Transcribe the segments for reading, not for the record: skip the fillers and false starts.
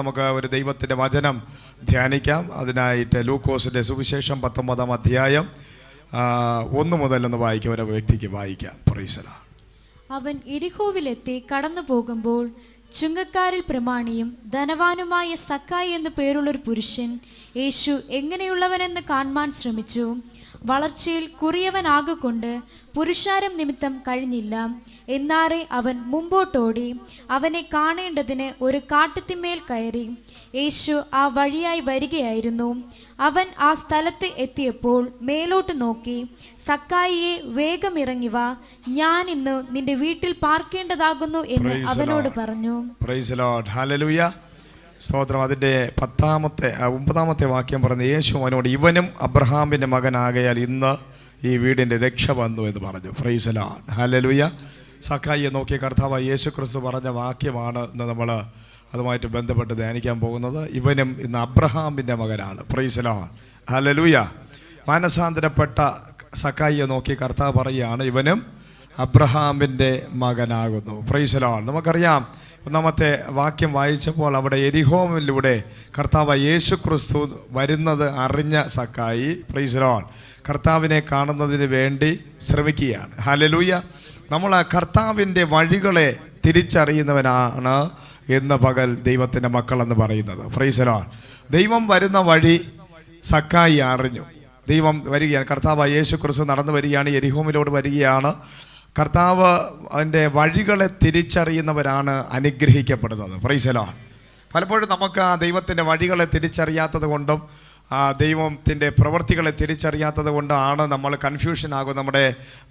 നമുക്ക് ഒരു ദൈവത്തിൻ്റെ വചനം ധ്യാനിക്കാം. അതിനായിട്ട് ലൂക്കോസിൻ്റെ സുവിശേഷം 19-ാം അധ്യായം 1 മുതൽ ഒന്ന് വായിക്കും. ഒരു വ്യക്തിക്ക് വായിക്കാം. Price the Lord. അവൻ യെരിഹോവിലെത്തി കടന്നു പോകുമ്പോൾ ചുങ്കക്കാരിൽ പ്രമാണിയും ധനവാനുമായ സക്കായി എന്നു പേരുള്ളൊരു പുരുഷൻ യേശു എങ്ങനെയുള്ളവനെന്ന് കാണുവാൻ ശ്രമിച്ചു. വളർച്ചയിൽ കുറിയവനാകൊണ്ട് പുരുഷാരം നിമിത്തം കഴിഞ്ഞില്ല. എന്നാറെ അവൻ മുമ്പോട്ടോടി അവനെ കാണേണ്ടതിന് ഒരു കാട്ടുത്തിന്മേൽ കയറി. യേശു ആ വഴിയായി വരികയായിരുന്നു. അവൻ ആ സ്ഥലത്ത് എത്തിയപ്പോൾ മേലോട്ട് നോക്കി, സക്കായിയെ വേഗം ഇറങ്ങി വാ, ഞാൻ ഇന്ന് നിന്റെ വീട്ടിൽ പാർക്കേണ്ടതാകുന്നു എന്ന് അവനോട് പറഞ്ഞു. Price the Lord. ഹല്ലേലൂയ. സ്തോത്രം. അതിൻ്റെ 9-ാമത്തെ വാക്യം പറഞ്ഞ യേശു അവനോട്, ഇവനും അബ്രഹാമിൻ്റെ മകനാകയാൽ ഇന്ന് ഈ വീടിൻ്റെ രക്ഷ വന്നു എന്ന് പറഞ്ഞു. Price the Lord. ഹല്ലേലൂയ. സക്കായിയെ നോക്കിയ കർത്താവായ യേശു ക്രിസ്തു പറഞ്ഞ വാക്യമാണ് ഇന്ന് നമ്മൾ അതുമായിട്ട് ബന്ധപ്പെട്ട് ധ്യാനിക്കാൻ പോകുന്നത്. ഇവനും ഇന്ന് അബ്രഹാമിൻ്റെ മകനാണ്. Price the Lord. ഹല്ലേലൂയ. മാനസാന്തരപ്പെട്ട സക്കായിയെ നോക്കി കർത്താവ് പറയുകയാണ്, ഇവനും അബ്രഹാമിൻ്റെ മകനാകുന്നു. Price the Lord. നമുക്കറിയാം, 1-ാമത്തെ വാക്യം വായിച്ചപ്പോൾ അവിടെ യെരിഹോവിലൂടെ കർത്താവ് യേശു ക്രിസ്തു വരുന്നത് അറിഞ്ഞ സക്കായി, പ്രൈസ് ദി ലോർഡ്, കർത്താവിനെ കാണുന്നതിന് വേണ്ടി ശ്രമിക്കുകയാണ്. ഹല്ലേലൂയ. നമ്മൾ കർത്താവിൻ്റെ വഴികളെ തിരിച്ചറിയുന്നവനാണ് ഇന്ന് പകൽ ദൈവത്തിൻ്റെ മക്കളെന്ന് പറയുന്നത്. Praise the Lord. ദൈവം വരുന്ന വഴി സക്കായി അറിഞ്ഞു. ദൈവം വരികയാണ്, കർത്താവ് യേശു ക്രിസ്തു നടന്നു വരികയാണ്, യെരിഹോവിലോട് വരികയാണ്. കർത്താവ് അതിൻ്റെ വഴികളെ തിരിച്ചറിയുന്നവരാണ് അനുഗ്രഹിക്കപ്പെടുന്നത്. Praise the Lord. പലപ്പോഴും നമുക്ക് ആ ദൈവത്തിൻ്റെ വഴികളെ തിരിച്ചറിയാത്തത് കൊണ്ടും ദൈവത്തിൻ്റെ പ്രവൃത്തികളെ തിരിച്ചറിയാത്തത് കൊണ്ടാണ് നമ്മൾ കൺഫ്യൂഷൻ ആകും. നമ്മുടെ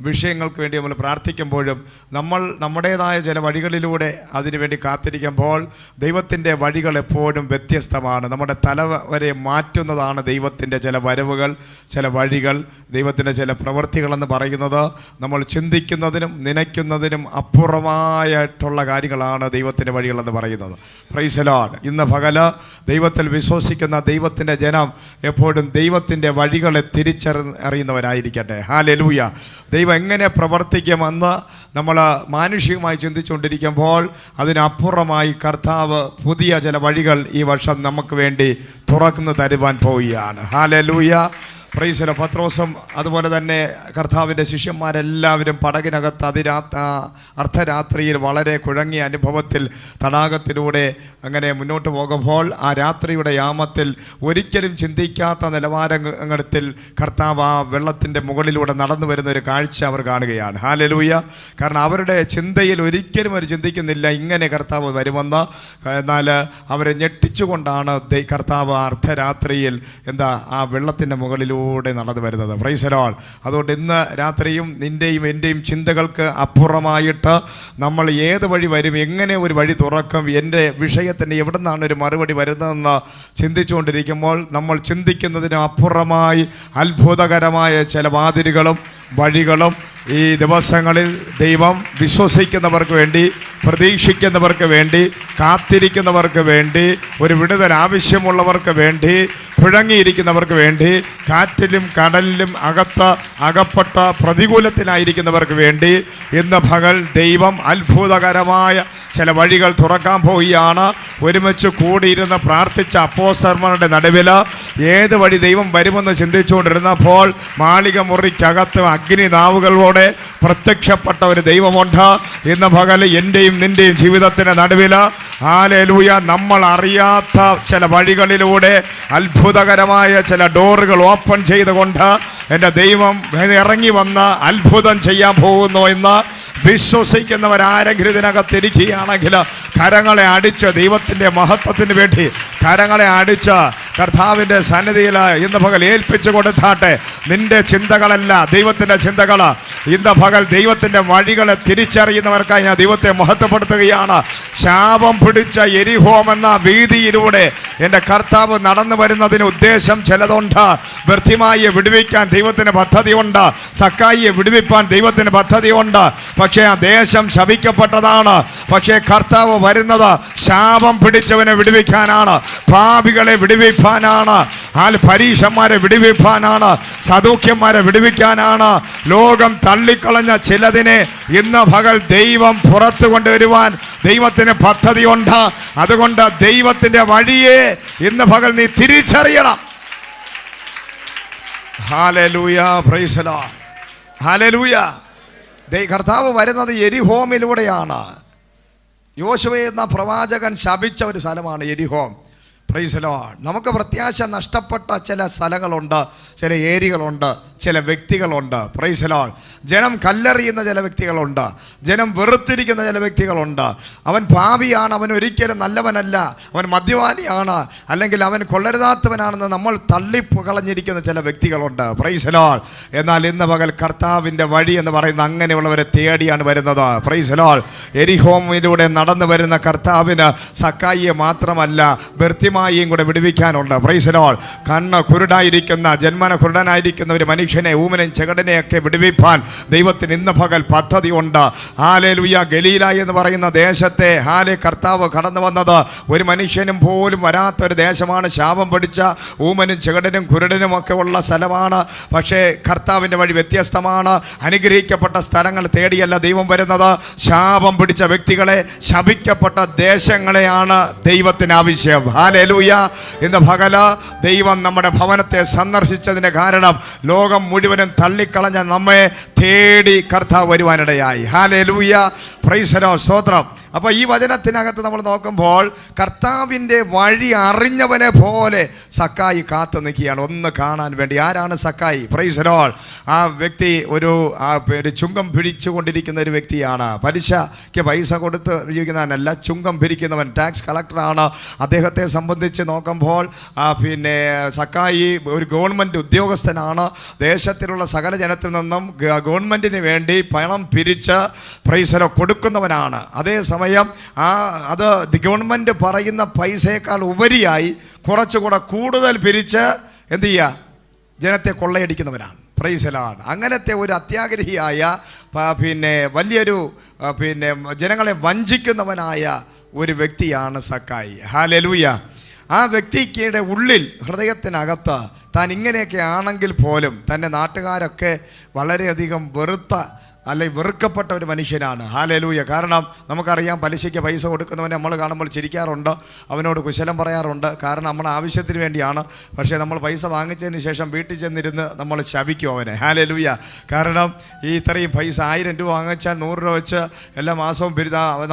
വിഷയങ്ങൾക്ക് വേണ്ടി നമ്മൾ പ്രാർത്ഥിക്കുമ്പോഴും നമ്മൾ നമ്മുടേതായ ചില വഴികളിലൂടെ അതിനുവേണ്ടി കാത്തിരിക്കുമ്പോൾ ദൈവത്തിൻ്റെ വഴികൾ എപ്പോഴും വ്യത്യസ്തമാണ്. നമ്മുടെ തലവരെ മാറ്റുന്നതാണ് ദൈവത്തിൻ്റെ ചില വരവുകൾ, ചില വഴികൾ, ദൈവത്തിൻ്റെ ചില പ്രവൃത്തികളെന്ന് പറയുന്നത്. നമ്മൾ ചിന്തിക്കുന്നതിനും നനയ്ക്കുന്നതിനും അപ്പുറമായിട്ടുള്ള കാര്യങ്ങളാണ് ദൈവത്തിൻ്റെ വഴികളെന്ന് പറയുന്നത്. Praise the Lord. ഇന്ന് പകല് ദൈവത്തിൽ വിശ്വസിക്കുന്ന ദൈവത്തിൻ്റെ ജനം എപ്പോഴും ദൈവത്തിൻ്റെ വഴികളെ തിരിച്ചറിയുന്നവരായിരിക്കട്ടെ. ഹല്ലേലൂയ. ദൈവം എങ്ങനെ പ്രവർത്തിക്കുമെന്ന് നമ്മൾ മാനുഷികമായി ചിന്തിച്ചുകൊണ്ടിരിക്കുമ്പോൾ അതിനപ്പുറമായി കർത്താവ് പുതിയ ചില വഴികൾ ഈ വർഷം നമുക്ക് വേണ്ടി തുറന്നു തരുവാൻ പോവുകയാണ്. ഹല്ലേലൂയ. Praise the Lord. പത്രോസും അതുപോലെ തന്നെ കർത്താവിൻ്റെ ശിഷ്യന്മാരെല്ലാവരും പടകിനകത്ത് അർദ്ധരാത്രിയിൽ വളരെ കുഴങ്ങിയ അനുഭവത്തിൽ തടാകത്തിലൂടെ അങ്ങനെ മുന്നോട്ട് പോകുമ്പോൾ ആ രാത്രിയുടെ യാമത്തിൽ ഒരിക്കലും ചിന്തിക്കാത്ത നിലവാരത്തിൽ കർത്താവ് ആ വെള്ളത്തിൻ്റെ മുകളിലൂടെ നടന്നു വരുന്ന ഒരു കാഴ്ച അവർ കാണുകയാണ്. ഹല്ലേലൂയ. കാരണം അവരുടെ ചിന്തയിൽ ഒരിക്കലും അവർ ചിന്തിക്കുന്നില്ല ഇങ്ങനെ കർത്താവ് വരുമെന്ന്. എന്നാൽ അവരെ ഞെട്ടിച്ചുകൊണ്ടാണ് കർത്താവ് അർദ്ധരാത്രിയിൽ ആ വെള്ളത്തിൻ്റെ മുകളിലൂടെ നടന്നു വരുന്നത്. Price the Lord. അതുകൊണ്ട് ഇന്ന് രാത്രിയും നിൻ്റെയും എൻ്റെയും ചിന്തകൾക്ക് അപ്പുറമായിട്ട് നമ്മൾ ഏത് വഴി വരും, എങ്ങനെ ഒരു വഴി തുറക്കും, എൻ്റെ വിഷയത്തിൻ്റെ എവിടെ നിന്നാണ് ഒരു മറുപടി വരുന്നതെന്ന് ചിന്തിച്ചുകൊണ്ടിരിക്കുമ്പോൾ നമ്മൾ ചിന്തിക്കുന്നതിന് അപ്പുറമായി അത്ഭുതകരമായ ചില വാതിലുകളും വഴികളും ഈ ദിവസങ്ങളിൽ ദൈവം വിശ്വസിക്കുന്നവർക്ക് വേണ്ടി, പ്രതീക്ഷിക്കുന്നവർക്ക് വേണ്ടി, കാത്തിരിക്കുന്നവർക്ക് വേണ്ടി, ഒരു വിടുതൽ ആവശ്യമുള്ളവർക്ക് വേണ്ടി, പുഴങ്ങിയിരിക്കുന്നവർക്ക് വേണ്ടി, കാറ്റിലും കടലിലും അകപ്പെട്ട പ്രതികൂലത്തിലായിരിക്കുന്നവർക്ക് വേണ്ടി ഇന്ന് പകൽ ദൈവം അത്ഭുതകരമായ ചില വഴികൾ തുറക്കാൻ പോവുകയാണ്. ഒരുമിച്ച് കൂടിയിരുന്ന് പ്രാർത്ഥിച്ച അപ്പോസ്തലന്മാരുടെ നടുവിൽ ഏത് വഴി ദൈവം വരുമെന്ന് ചിന്തിച്ചുകൊണ്ടിരുന്നപ്പോൾ മാളിക മുറിക്കകത്ത് അഗ്നിനാവുകളോടെ പ്രത്യക്ഷപ്പെട്ട ഒരു ദൈവമുണ്ട്. ഇന്ന് പകൽ എൻ്റെയും നിൻ്റെയും ജീവിതത്തിൻ്റെ നടുവിൽ ഹല്ലേലൂയ നമ്മൾ അറിയാത്ത ചില വഴികളിലൂടെ അത്ഭുതകരമായ ചില ഡോറുകൾ ഓപ്പൺ ചെയ്തുകൊണ്ട് എൻ്റെ ദൈവം ഇറങ്ങി വന്ന് അത്ഭുതം ചെയ്യാൻ പോകുന്നു എന്ന് വിശ്വസിക്കുന്നവരാരെങ്കിലും ഇതിനകത്തിരിക്കുകയാണെങ്കിൽ കരങ്ങളെ അടിച്ച് ദൈവത്തിൻ്റെ മഹത്വത്തിന് വേണ്ടി കരങ്ങളെ അടിച്ച് കർത്താവിൻ്റെ സന്നിധിയിൽ ഇന്ന് പകൽ ഏൽപ്പിച്ചു കൊടുത്താട്ടെ. നിന്റെ ചിന്തകളല്ല ദൈവത്തിൻ്റെ ചിന്തകൾ. ഇന്ന് പകൽ ദൈവത്തിൻ്റെ വഴികളെ തിരിച്ചറിയുന്നവർക്കായി ഞാൻ ദൈവത്തെ മഹത്വപ്പെടുത്തുകയാണ്. ശാപം പിടിച്ച യെരിഹോം എന്ന വീതിയിലൂടെ എൻ്റെ കർത്താവ് നടന്നു വരുന്നതിന് ഉദ്ദേശം ചിലതുണ്ട്. വൃത്തിമായിയെ വിടുവിക്കാൻ ദൈവത്തിന് പദ്ധതിയുണ്ട്. സക്കായിയെ വിടുവിപ്പാൻ ദൈവത്തിന് പദ്ധതിയുണ്ട്. പക്ഷേ ആ ദേശം ശപിക്കപ്പെട്ടതാണ്. പക്ഷേ കർത്താവ് വരുന്നത് ശാപം പിടിച്ചവനെ വിടുവിക്കാനാണ്, പാപികളെ വിടുവിപ്പാനാണ്, പരീശന്മാരെ വിടുവിപ്പാനാണ്, സദൂക്യന്മാരെ വിടുവിക്കാനാണ്. ലോകം തള്ളിക്കളഞ്ഞ ചിലതിനെ ഇന്ന് പകൽ ദൈവം പുറത്തു കൊണ്ടുവരുവാൻ ദൈവത്തിന് പദ്ധതിയുണ്ട്. അതുകൊണ്ട് ദൈവത്തിന്റെ വഴിയെ ഇന്ന് പകൽ നീ തിരിച്ചറിയണം. Hallelujah, praise the Lord, hallelujah. കർത്താവ് വരുന്നത് യെരിഹോമിലൂടെയാണ്. യോശുവ എന്ന പ്രവാചകൻ ശപിച്ച ഒരു സ്ഥലമാണ് യെരിഹോം. Price the Lord. നമുക്ക് പ്രത്യാശ നഷ്ടപ്പെട്ട ചില സ്ഥലങ്ങളുണ്ട്, ചില ഏരിയകളുണ്ട്, ചില വ്യക്തികളുണ്ട്. Price the Lord. ജനം കല്ലെറിയുന്ന ചില വ്യക്തികളുണ്ട്, ജനം വെറുത്തിരിക്കുന്ന ചില വ്യക്തികളുണ്ട്. അവൻ പാപിയാണ്, അവൻ ഒരിക്കലും നല്ലവനല്ല, അവൻ മദ്യപാനിയാണ്, അല്ലെങ്കിൽ അവൻ കൊള്ളരുതാത്തവനാണെന്ന് നമ്മൾ തള്ളിക്കളഞ്ഞിരിക്കുന്ന ചില വ്യക്തികളുണ്ട്. Price the Lord. എന്നാൽ ഇന്ന് പകൽ കർത്താവിൻ്റെ വഴി എന്ന് പറയുന്ന അങ്ങനെയുള്ളവരെ തേടിയാണ് വരുന്നത്. Price the Lord. യെരിഹോമിലൂടെ നടന്നു വരുന്ന കർത്താവിന് സക്കായിയെ മാത്രമല്ല ബർത്തിമായിയും കൂടെ വിടുവിക്കാനുണ്ട്. Price the Lord. കണ്ണ് കുരുടായിരിക്കുന്ന, ജന്മന കുരുടനായിരിക്കുന്ന ഒരു മനുഷ്യനെ, ഊമനെയും ചെകടനെയൊക്കെ വിടുവിപ്പാൻ ദൈവത്തിന് ഇന്ന് പകൽ പദ്ധതി ഉണ്ട്. ഹല്ലേലൂയ. ഗലീല എന്ന് പറയുന്ന ദേശത്തെ കർത്താവ് കടന്നു വന്നത് ഒരു മനുഷ്യനും പോലും വരാത്തൊരു ദേശമാണ്. ശാപം പിടിച്ച ഊമനും ചെകടനും കുരുടനും ഒക്കെ ഉള്ള സ്ഥലമാണ്. പക്ഷേ കർത്താവിൻ്റെ വഴി വ്യത്യസ്തമാണ്. അനുഗ്രഹിക്കപ്പെട്ട സ്ഥലങ്ങൾ തേടിയല്ല ദൈവം വരുന്നത്. ശാപം പിടിച്ച വ്യക്തികളെ, ശപിക്കപ്പെട്ട ദേശങ്ങളെയാണ് ദൈവത്തിന് ആവശ്യം. ഹല്ലേലൂയ. ഇന്ന് പകൽ ദൈവം നമ്മുടെ ഭവനത്തെ സന്ദർശിച്ചതിൻ്റെ കാരണം ലോകം മുഴുവനും തള്ളിക്കളഞ്ഞ നമ്മെ തേടി കർത്താവ് വരുവാനിടയായി. ഹല്ലേലൂയ, പ്രൈസ് ദി ലോർഡ്, സ്തോത്രം. അപ്പോൾ ഈ വചനത്തിനകത്ത് നമ്മൾ നോക്കുമ്പോൾ കർത്താവിൻ്റെ വഴി അറിഞ്ഞവനെ പോലെ സക്കായി കാത്തു നിൽക്കുകയാണ് ഒന്ന് കാണാൻ വേണ്ടി. ആരാണ് സക്കായി? Price the Lord. ആ വ്യക്തി ഒരു ചുങ്കം പിടിച്ചുകൊണ്ടിരിക്കുന്ന ഒരു വ്യക്തിയാണ്. പലിശയ്ക്ക് പൈസ കൊടുത്ത് ജീവിക്കുന്നവനല്ല, ചുങ്കം പിരിക്കുന്നവൻ, ടാക്സ് കളക്ടറാണ്. അദ്ദേഹത്തെ സംബന്ധിച്ച് നോക്കുമ്പോൾ സക്കായി ഒരു ഗവൺമെൻറ് ഉദ്യോഗസ്ഥനാണ്. ദേശത്തിലുള്ള സകല ജനത്തിൽ നിന്നും ഗവൺമെൻറ്റിന് വേണ്ടി പണം പിരിച്ച് പ്രൈസ് ദി ലോർഡ് കൊടുക്കുന്നവനാണ്. അതേസമയം അത് ഗവൺമെൻറ് പറയുന്ന പൈസയേക്കാൾ ഉപരിയായി കുറച്ചുകൂടെ കൂടുതൽ പിരിച്ച് എന്ത് ചെയ്യുക? ജനത്തെ കൊള്ളയടിക്കുന്നവനാണ്. Price the Lord. അങ്ങനത്തെ ഒരു അത്യാഗ്രഹിയായ വലിയൊരു ജനങ്ങളെ വഞ്ചിക്കുന്നവനായ ഒരു വ്യക്തിയാണ് സക്കായി. ഹല്ലേലൂയ. ആ വ്യക്തിയുടെ ഉള്ളിൽ, ഹൃദയത്തിനകത്ത് താൻ ഇങ്ങനെയൊക്കെ ആണെങ്കിൽ പോലും തന്നെ നാട്ടുകാരൊക്കെ വളരെയധികം വെറുക്കപ്പെട്ട ഒരു മനുഷ്യനാണ്. ഹല്ലേലൂയ. കാരണം നമുക്കറിയാം, പലിശയ്ക്ക് പൈസ കൊടുക്കുന്നവനെ നമ്മൾ കാണുമ്പോൾ ചിരിക്കാറുണ്ട്, അവനോട് കുശലം പറയാറുണ്ട്. കാരണം നമ്മുടെ ആവശ്യത്തിന് വേണ്ടിയാണ്. പക്ഷേ നമ്മൾ പൈസ വാങ്ങിച്ചതിന് ശേഷം വീട്ടിൽ ചെന്നിരുന്ന് നമ്മൾ ശപിക്കും അവനെ. ഹല്ലേലൂയ. കാരണം ഈ ഇത്രയും പൈസ 1000 രൂപ വാങ്ങിച്ചാൽ 100 രൂപ വെച്ച് എല്ലാ മാസവും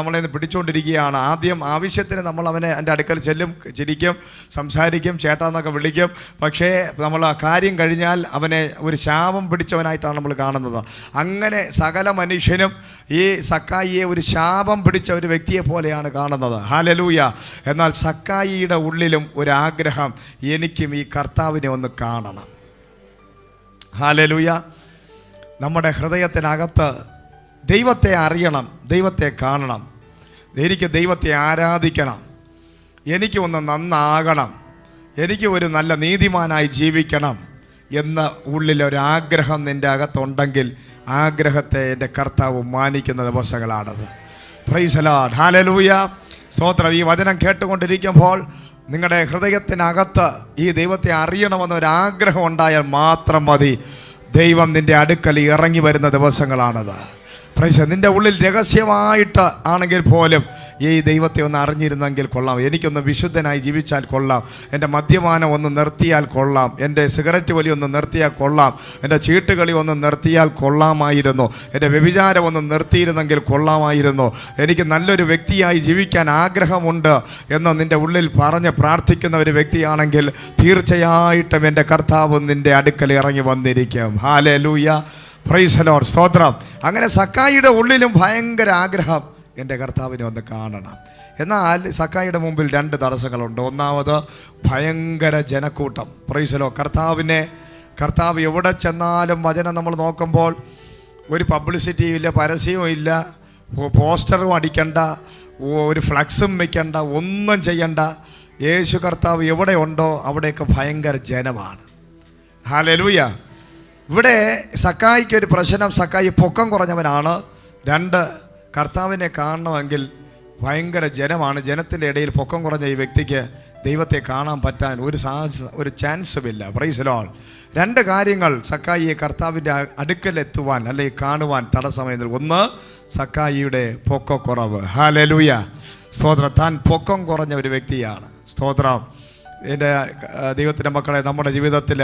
നമ്മളെ പിടിച്ചുകൊണ്ടിരിക്കുകയാണ്. ആദ്യം ആവശ്യത്തിന് നമ്മൾ അവനെ എൻ്റെ അടുക്കൽ ചെല്ലും, ചിരിക്കും, സംസാരിക്കും, ചേട്ടാന്നൊക്കെ വിളിക്കും. പക്ഷേ നമ്മൾ ആ കാര്യം കഴിഞ്ഞാൽ അവനെ ഒരു ശാപം പിടിച്ചവനായിട്ടാണ് നമ്മൾ കാണുന്നത്. അങ്ങനെ സകല മനുഷ്യനും ഈ സക്കായിയെ ഒരു ശാപം പിടിച്ച ഒരു വ്യക്തിയെ പോലെയാണ് കാണുന്നത്. ഹല്ലേലൂയ. എന്നാൽ സക്കായിയുടെ ഉള്ളിലും ഒരു ആഗ്രഹം, എനിക്കും ഈ കർത്താവിനെ ഒന്ന് കാണണം. ഹല്ലേലൂയ. നമ്മുടെ ഹൃദയത്തിനകത്ത് ദൈവത്തെ അറിയണം, ദൈവത്തെ കാണണം, എനിക്ക് ദൈവത്തെ ആരാധിക്കണം, എനിക്ക് ഒന്ന് നന്നാകണം, എനിക്ക് ഒരു നല്ല നീതിമാനായി ജീവിക്കണം എന്ന ഉള്ളിലൊരാഗ്രഹം നിൻ്റെ അകത്തുണ്ടെങ്കിൽ ആഗ്രഹത്തെ എൻ്റെ കർത്താവ് മാനിക്കുന്ന ദിവസങ്ങളാണത്. Praise the Lord. ഹല്ലേലൂയ, സ്തോത്രം. ഈ വചനം കേട്ടുകൊണ്ടിരിക്കുമ്പോൾ നിങ്ങളുടെ ഹൃദയത്തിനകത്ത് ഈ ദൈവത്തെ അറിയണമെന്നൊരാഗ്രഹം ഉണ്ടായാൽ മാത്രം മതി. ദൈവം നിൻ്റെ അടുക്കൽ ഇറങ്ങി വരുന്ന ദിവസങ്ങളാണത്. പ്രൈസ്. നിൻ്റെ ഉള്ളിൽ രഹസ്യമായിട്ട് ആണെങ്കിൽ പോലും ഈ ദൈവത്തെ ഒന്ന് അറിഞ്ഞിരുന്നെങ്കിൽ കൊള്ളാം, എനിക്കൊന്ന് വിശുദ്ധനായി ജീവിച്ചാൽ കൊള്ളാം, എൻ്റെ മദ്യപാനം ഒന്ന് നിർത്തിയാൽ കൊള്ളാം, എൻ്റെ സിഗരറ്റ് വലി ഒന്ന് നിർത്തിയാൽ കൊള്ളാം, എൻ്റെ ചീട്ടുകളി ഒന്ന് നിർത്തിയാൽ കൊള്ളാമായിരുന്നു, എൻ്റെ വ്യഭിചാരം ഒന്ന് നിർത്തിയിരുന്നെങ്കിൽ കൊള്ളാമായിരുന്നു, എനിക്ക് നല്ലൊരു വ്യക്തിയായി ജീവിക്കാൻ ആഗ്രഹമുണ്ട് എന്ന് നിൻ്റെ ഉള്ളിൽ പറഞ്ഞ് പ്രാർത്ഥിക്കുന്ന ഒരു വ്യക്തിയാണെങ്കിൽ തീർച്ചയായിട്ടും എൻ്റെ കർത്താവ് നിൻ്റെ അടുക്കൽ ഇറങ്ങി വന്നിരിക്കും. ഹല്ലേലൂയ, പ്രൈസ് ദി ലോർഡ്, സ്തോത്രം. അങ്ങനെ സക്കായിയുടെ ഉള്ളിലും ഭയങ്കര ആഗ്രഹം, എൻ്റെ കർത്താവിനെ ഒന്ന് കാണണം. എന്നാൽ സക്കായിയുടെ മുമ്പിൽ 2 തടസ്സങ്ങളുണ്ട്. ഒന്നാമത് ഭയങ്കര ജനക്കൂട്ടം. Price the Lord. കർത്താവ് എവിടെ ചെന്നാലും വചനം നമ്മൾ നോക്കുമ്പോൾ ഒരു പബ്ലിസിറ്റിയും ഇല്ല, പരസ്യവും ഇല്ല, പോസ്റ്ററും അടിക്കണ്ട, ഒരു ഫ്ലക്സും വയ്ക്കണ്ട, ഒന്നും ചെയ്യണ്ട. യേശു കർത്താവ് എവിടെ ഉണ്ടോ അവിടെയൊക്കെ ഭയങ്കര ജനമാണ്. ഹല്ലേലൂയ. ഇവിടെ സക്കായിക്ക് ഒരു പ്രശ്നം, സക്കായി പൊക്കം കുറഞ്ഞവനാണ്. 2, കർത്താവിനെ കാണണമെങ്കിൽ ഭയങ്കര ജനമാണ്. ജനത്തിൻ്റെ ഇടയിൽ പൊക്കം കുറഞ്ഞ ഈ വ്യക്തിക്ക് ദൈവത്തെ കാണാൻ പറ്റാൻ ഒരു ചാൻസുമില്ല. Price the Lord. രണ്ട് കാര്യങ്ങൾ സക്കായിയെ കർത്താവിൻ്റെ അടുക്കലെത്തുവാൻ അല്ലെങ്കിൽ കാണുവാൻ തടസ്സമായിരുന്നു. ഒന്ന്, സക്കായിയുടെ പൊക്കക്കുറവ്. ഹല്ലേലൂയ, സ്തോത്രം. താൻ പൊക്കം കുറഞ്ഞ ഒരു വ്യക്തിയാണ്. സ്തോത്രം. എൻ്റെ ദൈവത്തിൻ്റെ മക്കളെ, നമ്മുടെ ജീവിതത്തിൽ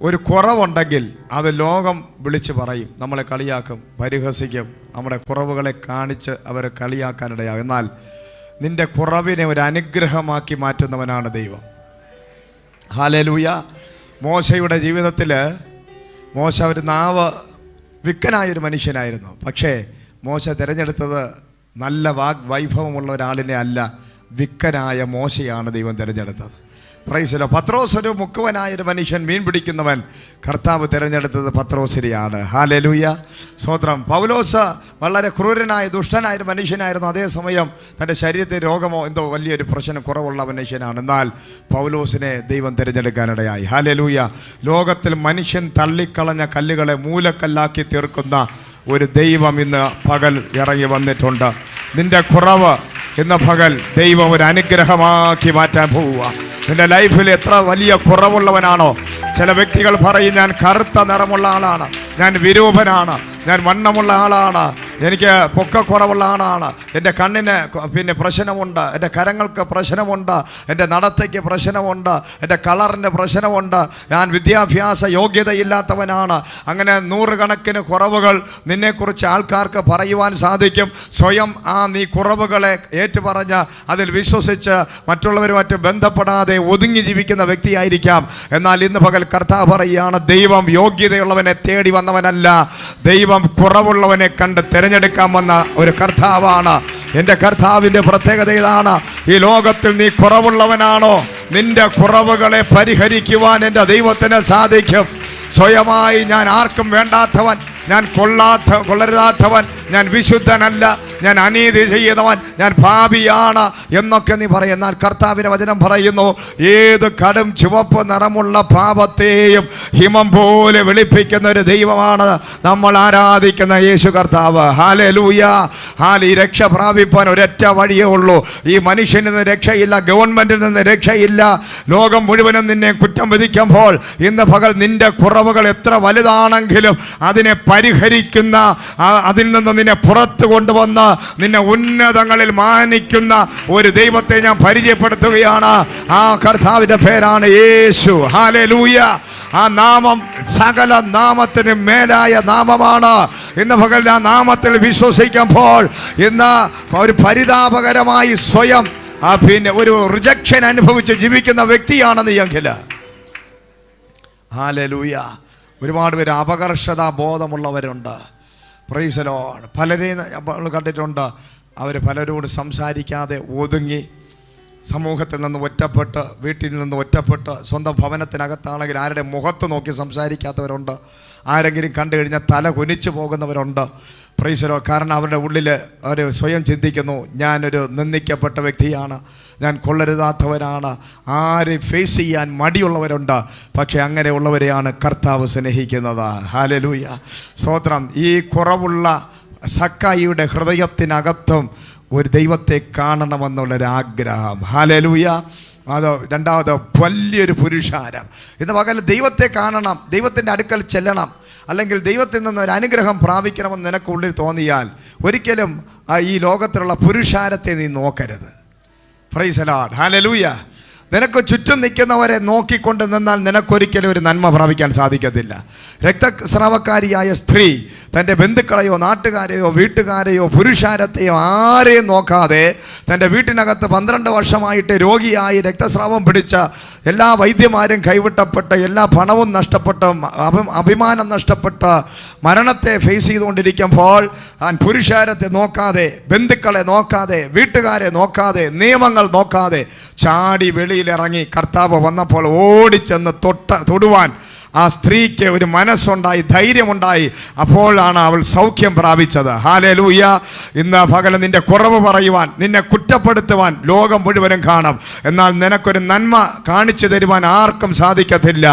ഒരു കുറവുണ്ടെങ്കിൽ അത് ലോകം വിളിച്ച് പറയും, നമ്മളെ കളിയാക്കും, പരിഹസിക്കും, നമ്മുടെ കുറവുകളെ കാണിച്ച് അവരെ കളിയാക്കാനിടയാകും. എന്നാൽ നിൻ്റെ കുറവിനെ ഒരു അനുഗ്രഹമാക്കി മാറ്റുന്നവനാണ് ദൈവം. ഹല്ലേലൂയ. മോശയുടെ ജീവിതത്തിൽ മോശ ഒരു വിക്കനായൊരു മനുഷ്യനായിരുന്നു. പക്ഷേ മോശ തിരഞ്ഞെടുത്തത് നല്ല വൈഭവമുള്ള ഒരാളിനെ അല്ല, വിക്കനായ മോശയാണ് ദൈവം തിരഞ്ഞെടുത്തത്. Price the Lord. പത്രോസ് ഒരു മുക്കുവനായൊരു മനുഷ്യൻ, മീൻ പിടിക്കുന്നവൻ. കർത്താവ് തിരഞ്ഞെടുത്തത് പത്രോസിനെയാണ്. ഹല്ലേലൂയ, സ്തോത്രം. പൗലോസ് വളരെ ക്രൂരനായ ദുഷ്ടനായൊരു മനുഷ്യനായിരുന്നു. അതേസമയം തൻ്റെ ശരീരത്തിൽ രോഗമോ എന്തോ വലിയൊരു പ്രശ്നം കുറവുള്ള മനുഷ്യനാണ്. എന്നാൽ പൗലോസിനെ ദൈവം തിരഞ്ഞെടുക്കാനിടയായി. ഹല്ലേലൂയ. ലോകത്തിൽ മനുഷ്യൻ തള്ളിക്കളഞ്ഞ കല്ലുകളെ മൂലക്കല്ലാക്കി തീർക്കുന്ന ഒരു ദൈവം ഇന്ന് പകൽ ഇറങ്ങി വന്നിട്ടുണ്ട്. നിന്റെ കുറവ് ഇന്ന് പകൽ ദൈവം ഒരു അനുഗ്രഹമാക്കി മാറ്റാൻ പോവുക. നിന്റെ ലൈഫിൽ എത്ര വലിയ കുറവുള്ളവനാണോ, ചില വ്യക്തികൾ പറയും, ഞാൻ കറുത്ത നിറമുള്ള ആളാണ്, ഞാൻ വിരൂപനാണ്, ഞാൻ വണ്ണമുള്ള ആളാണ്, എനിക്ക് പൊക്കക്കുറവുള്ള ആളാണ്, എൻ്റെ കണ്ണിന് പ്രശ്നമുണ്ട്, എൻ്റെ കരങ്ങൾക്ക് പ്രശ്നമുണ്ട്, എൻ്റെ നടത്തയ്ക്ക് പ്രശ്നമുണ്ട്, എൻ്റെ കളറിൻ്റെ പ്രശ്നമുണ്ട്, ഞാൻ വിദ്യാഭ്യാസ യോഗ്യതയില്ലാത്തവനാണ്. അങ്ങനെ നൂറുകണക്കിന് കുറവുകൾ നിന്നെക്കുറിച്ച് ആൾക്കാർക്ക് പറയുവാൻ സാധിക്കും. സ്വയം നീ കുറവുകളെ ഏറ്റുപറഞ്ഞ് അതിൽ വിശ്വസിച്ച് മറ്റുള്ളവരുമായിട്ട് ബന്ധപ്പെടാതെ ഒതുങ്ങി ജീവിക്കുന്ന വ്യക്തിയായിരിക്കാം. എന്നാൽ ഇന്ന് പകൽ കർത്താവ് പറയുകയാണ്, ദൈവം യോഗ്യതയുള്ളവനെ തേടി വന്നവനല്ല, ദൈവം കുറവുള്ളവനെ കണ്ട് തിരഞ്ഞെടുക്കാൻ വന്ന ഒരു കർത്താവാണ്. എൻ്റെ കർത്താവിൻ്റെ പ്രത്യേകത ഇതാണ്. ഈ ലോകത്തിൽ നീ കുറവുള്ളവനാണോ, നിന്റെ കുറവുകളെ പരിഹരിക്കുവാൻ എൻ്റെ ദൈവത്തിന് സാധിക്കും. സ്വയമായി ഞാൻ ആർക്കും വേണ്ടാത്തവൻ, ഞാൻ കൊള്ളരുതാത്തവൻ, ഞാൻ വിശുദ്ധനല്ല, ഞാൻ അനീതി ചെയ്യുന്നവൻ, ഞാൻ പാപിയാണ് എന്നൊക്കെ നീ പറയും. എന്നാൽ കർത്താവിൻ്റെ വചനം പറയുന്നു, ഏത് കടും ചുവപ്പ് നിറമുള്ള പാപത്തെയും ഹിമം പോലെ വെളുപ്പിക്കുന്ന ഒരു ദൈവമാണ് നമ്മൾ ആരാധിക്കുന്ന യേശു കർത്താവ്. ഹല്ലേലൂയ. ഈ രക്ഷ പ്രാപിപ്പാൻ ഒരൊറ്റ വഴിയേ ഉള്ളൂ. ഈ മനുഷ്യനിൽ നിന്ന് രക്ഷയില്ല, ഗവൺമെന്റിൽ നിന്ന് രക്ഷയില്ല. ലോകം മുഴുവനും നിന്നെ കുറ്റം വിധിക്കുമ്പോൾ ഇന്ന് പകൽ നിന്റെ കുറവുകൾ എത്ര വലുതാണെങ്കിലും അതിനെ പരിഹരിക്കുന്ന, അതിൽ നിന്ന് നിന്നെ പുറത്തു കൊണ്ടുവന്ന് നിന്നെ ഉന്നതങ്ങളിൽ മാനിക്കുന്ന ഒരു ദൈവത്തെ ഞാൻ പരിചയപ്പെടുത്തുകയാണ്. ആ കർത്താവിന്റെ പേരാണ് യേശു. ഹല്ലേലൂയ. ആ നാമം സകല നാമത്തിന് മേലായ നാമമാണ്. ഇന്ന് പകൽ ആ നാമത്തിൽ വിശ്വസിക്കുമ്പോൾ ഇന്ന് ഒരു പരിതാപകരമായി സ്വയം ഒരു റിജക്ഷൻ അനുഭവിച്ച് ജീവിക്കുന്ന വ്യക്തിയാണെന്ന് എങ്കിൽ, ഹല്ലേലൂയ, ഒരുപാട് പേര് അപകർഷതാ ബോധമുള്ളവരുണ്ട്. Praise the Lord. പലരെയും നമ്മൾ കണ്ടിട്ടുണ്ട്. അവർ പലരോട് സംസാരിക്കാതെ ഒതുങ്ങി, സമൂഹത്തിൽ നിന്ന് ഒറ്റപ്പെട്ട്, വീട്ടിൽ നിന്ന് ഒറ്റപ്പെട്ട്, സ്വന്തം ഭവനത്തിനകത്താണെങ്കിൽ ആരുടെ മുഖത്ത് നോക്കി സംസാരിക്കാത്തവരുണ്ട്. ആരെങ്കിലും കണ്ടു കഴിഞ്ഞാൽ തല കുനിച്ചു പോകുന്നവരുണ്ട്. Price the Lord. കാരണം അവരുടെ ഉള്ളിൽ അവർ സ്വയം ചിന്തിക്കുന്നു, ഞാനൊരു നിന്ദിക്കപ്പെട്ട വ്യക്തിയാണ്, ഞാൻ കൊള്ളരുതാത്തവനാണ്. ആരെ ഫേസ് ചെയ്യാൻ മടിയുള്ളവരുണ്ട്. പക്ഷെ അങ്ങനെയുള്ളവരെയാണ് കർത്താവ് സ്നേഹിക്കുന്നത്. ഹല്ലേലൂയ, സ്തോത്രം. ഈ കുറവുള്ള സക്കായിയുടെ ഹൃദയത്തിനകത്തും ഒരു ദൈവത്തെ കാണണമെന്നുള്ളൊരാഗ്രഹം. ഹല്ലേലൂയ. അത് രണ്ടാമത് വലിയൊരു പുരുഷാരം. ഇന്ന് പകൽ ദൈവത്തെ കാണണം, ദൈവത്തിൻ്റെ അടുക്കൽ ചെല്ലണം, അല്ലെങ്കിൽ ദൈവത്തിൽ നിന്ന് ഒരു അനുഗ്രഹം പ്രാപിക്കണമെന്ന് നിനക്കുള്ളിൽ തോന്നിയാൽ ഒരിക്കലും ഈ ലോകത്തിലുള്ള പുരുഷാരത്തെ നീ നോക്കരുത്. Price the Lord. ഹല്ലേലൂയ. നിനക്ക് ചുറ്റും നിൽക്കുന്നവരെ നോക്കിക്കൊണ്ട് നിന്നാൽ നിനക്കൊരിക്കലും ഒരു നന്മ പ്രാപിക്കാൻ സാധിക്കത്തില്ല. രക്തസ്രാവക്കാരിയായ സ്ത്രീ തൻ്റെ ബന്ധുക്കളെയോ നാട്ടുകാരെയോ വീട്ടുകാരെയോ പുരുഷാരത്തെയോ ആരെയും നോക്കാതെ തൻ്റെ വീട്ടിനകത്ത് 12 വർഷമായിട്ട് രോഗിയായി രക്തസ്രാവം പിടിച്ച, എല്ലാ വൈദ്യമാരും കൈവിട്ടപ്പെട്ട്, എല്ലാ പണവും നഷ്ടപ്പെട്ട്, അഭിമാനം നഷ്ടപ്പെട്ട് മരണത്തെ ഫേസ് ചെയ്തുകൊണ്ടിരിക്കുമ്പോൾ താൻ പുരുഷാരത്തെ നോക്കാതെ, ബന്ധുക്കളെ നോക്കാതെ, വീട്ടുകാരെ നോക്കാതെ, നിയമങ്ങൾ നോക്കാതെ ചാടി വെളിയിലിറങ്ങി കർത്താവ് വന്നപ്പോൾ ഓടിച്ചെന്ന് തൊടുവാൻ ആ സ്ത്രീക്ക് ഒരു മനസ്സുണ്ടായി, ധൈര്യമുണ്ടായി. അപ്പോഴാണ് അവൾ സൗഖ്യം പ്രാപിച്ചത്. ഹല്ലേലൂയ. ഇന്ന് പകൽ നിന്റെ കുറവ് പറയുവാൻ, നിന്നെ കുറ്റപ്പെടുത്തുവാൻ ലോകം മുഴുവനും കാണും. എന്നാൽ നിനക്കൊരു നന്മ കാണിച്ചു തരുവാൻ ആർക്കും സാധിക്കത്തില്ല.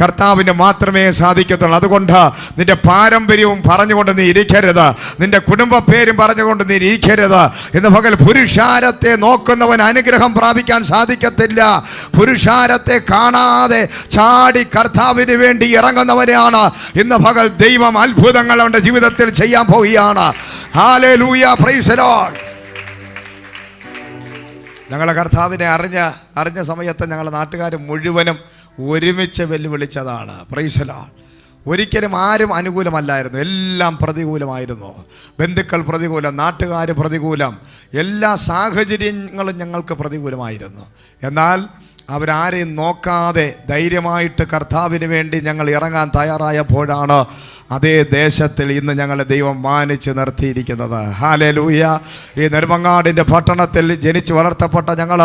കർത്താവിന് മാത്രമേ സാധിക്കത്തുള്ളൂ. അതുകൊണ്ട് നിന്റെ പാരമ്പര്യവും പറഞ്ഞുകൊണ്ട് നീ ഇരിക്കരുത്, നിന്റെ കുടുംബ പേരും പറഞ്ഞുകൊണ്ട് നീ ഇരിക്കരുത്. ഇന്ന് പകൽ പുരുഷാരത്തെ നോക്കുന്നവൻ അനുഗ്രഹം പ്രാപിക്കാൻ സാധിക്കത്തില്ല. പുരുഷാരത്തെ കാണാതെ ചാടി കർത്താവിന് വേണ്ടി ഇറങ്ങുന്നവരെയാണ് ഇന്ന് പകൽ ദൈവം അത്ഭുതങ്ങൾ അവന്റെ ജീവിതത്തിൽ ചെയ്യാൻ പോവുകയാണ്. Hallelujah, praise the Lord. ഞങ്ങളെ കർത്താവിനെ അറിഞ്ഞ സമയത്ത് ഞങ്ങളുടെ നാട്ടുകാർ മുഴുവനും ഒരുമിച്ച് വെല്ലുവിളിച്ചതാണ്. Price the Lord. ഒരിക്കലും ആരും അനുകൂലമല്ലായിരുന്നു, എല്ലാം പ്രതികൂലമായിരുന്നു. ബന്ധുക്കൾ പ്രതികൂലം, നാട്ടുകാർ പ്രതികൂലം, എല്ലാ സാഹചര്യങ്ങളും ഞങ്ങൾക്ക് പ്രതികൂലമായിരുന്നു. എന്നാൽ അവരാരെയും നോക്കാതെ ധൈര്യമായിട്ട് കർത്താവിന് വേണ്ടി ഞങ്ങൾ ഇറങ്ങാൻ തയ്യാറായപ്പോഴാണ് അതേ ദേശത്തിൽ ഇന്ന് ഞങ്ങളെ ദൈവം മാനിച്ച് നിർത്തിയിരിക്കുന്നത്. ഹല്ലേലൂയ. ഈ നെടുമങ്ങാടിൻ്റെ പട്ടണത്തിൽ ജനിച്ച് വളർത്തപ്പെട്ട ഞങ്ങൾ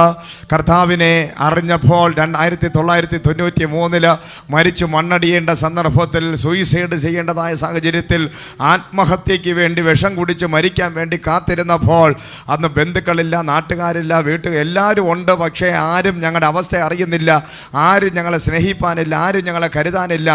കർത്താവിനെ അറിഞ്ഞപ്പോൾ 1993 മരിച്ചു മണ്ണടിയേണ്ട സന്ദർഭത്തിൽ, സൂയിസൈഡ് ചെയ്യേണ്ടതായ സാഹചര്യത്തിൽ, ആത്മഹത്യയ്ക്ക് വേണ്ടി വിഷം കുടിച്ച് മരിക്കാൻ വേണ്ടി കാത്തിരുന്നപ്പോൾ അന്ന് ബന്ധുക്കളില്ല, നാട്ടുകാരില്ല, എല്ലാവരും ഉണ്ട്. പക്ഷേ ആരും ഞങ്ങളുടെ അവസ്ഥ അറിയുന്നില്ല, ആരും ഞങ്ങളെ സ്നേഹിപ്പാനില്ല, ആരും ഞങ്ങളെ കരുതാനില്ല,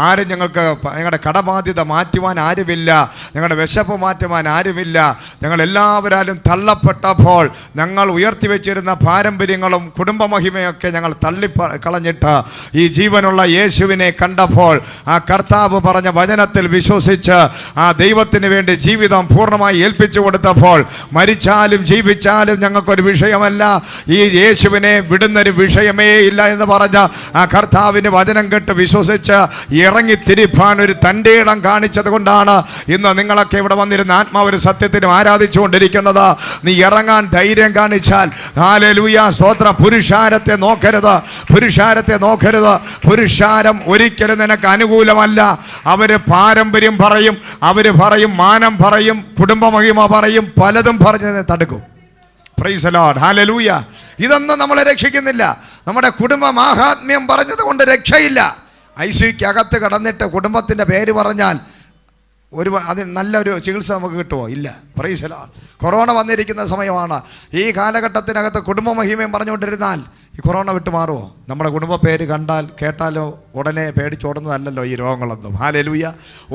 ആരും ഞങ്ങളുടെ കടബാധ്യത മാറ്റുവാൻ ആരുമില്ല, ഞങ്ങളുടെ വിശപ്പ് മാറ്റുവാൻ ആരുമില്ല. ഞങ്ങൾ എല്ലാവരാലും തള്ളപ്പെട്ടപ്പോൾ ഞങ്ങൾ ഉയർത്തിവെച്ചിരുന്ന പാരമ്പര്യങ്ങളും കുടുംബമഹിമയൊക്കെ ഞങ്ങൾ കളഞ്ഞിട്ട് ഈ ജീവനുള്ള യേശുവിനെ കണ്ടപ്പോൾ, ആ കർത്താവ് പറഞ്ഞ വചനത്തിൽ വിശ്വസിച്ച് ആ ദൈവത്തിന് വേണ്ടി ജീവിതം പൂർണ്ണമായി ഏൽപ്പിച്ചു കൊടുത്തപ്പോൾ, മരിച്ചാലും ജീവിച്ചാലും ഞങ്ങൾക്കൊരു വിഷയമല്ല, ഈ യേശുവിനെ വിടുന്നൊരു വിഷയമേ ഇല്ല എന്ന് പറഞ്ഞ ആ കർത്താവിന് വചനം കേട്ട് വിശ്വസിച്ച് ഇറങ്ങിത്തിരിപ്പാൻ ഒരു തൻ്റെ ഇടം കാണിച്ചത് കൊണ്ടാണ് ഇന്ന് നിങ്ങളൊക്കെ ഇവിടെ വന്നിരുന്ന ആത്മാവ് സത്യത്തിനും ആരാധിച്ചുകൊണ്ടിരിക്കുന്നത്. നീ ഇറങ്ങാൻ ധൈര്യം കാണിച്ചാൽ, ഹല്ലേലൂയ, സ്തോത്രം. പുരുഷാരത്തെ നോക്കരുത്, പുരുഷാരത്തെ നോക്കരുത്. പുരുഷാരം ഒരിക്കലും നിനക്ക് അനുകൂലമല്ല. അവര് പാരമ്പര്യം പറയും, അവര് പറയും, മാനം പറയും, കുടുംബമഹിമ പറയും, പലതും പറഞ്ഞ് തടുക്കും. പ്രൈസ് ദി ലോർഡ്, ഹല്ലേലൂയ. ഇതൊന്നും നമ്മളെ രക്ഷിക്കുന്നില്ല. നമ്മുടെ കുടുംബ മാഹാത്മ്യം പറഞ്ഞത് കൊണ്ട് രക്ഷയില്ല. ഐസിയുക്ക് അകത്ത് കടന്നിട്ട് കുടുംബത്തിൻ്റെ പേര് പറഞ്ഞാൽ അതിന് നല്ലൊരു ചികിത്സ നമുക്ക് കിട്ടുമോ? ഇല്ല. Price the Lord. കൊറോണ വന്നിരിക്കുന്ന സമയമാണ്. ഈ കാലഘട്ടത്തിനകത്ത് കുടുംബ മഹിമയും പറഞ്ഞുകൊണ്ടിരുന്നാൽ ഈ കൊറോണ വിട്ടു മാറുമോ? നമ്മുടെ കുടുംബ പേര് കേട്ടാലോ ഉടനെ പേടിച്ചോടുന്നതല്ലല്ലോ ഈ രോഗങ്ങളൊന്നും. ഹല്ലേലൂയ.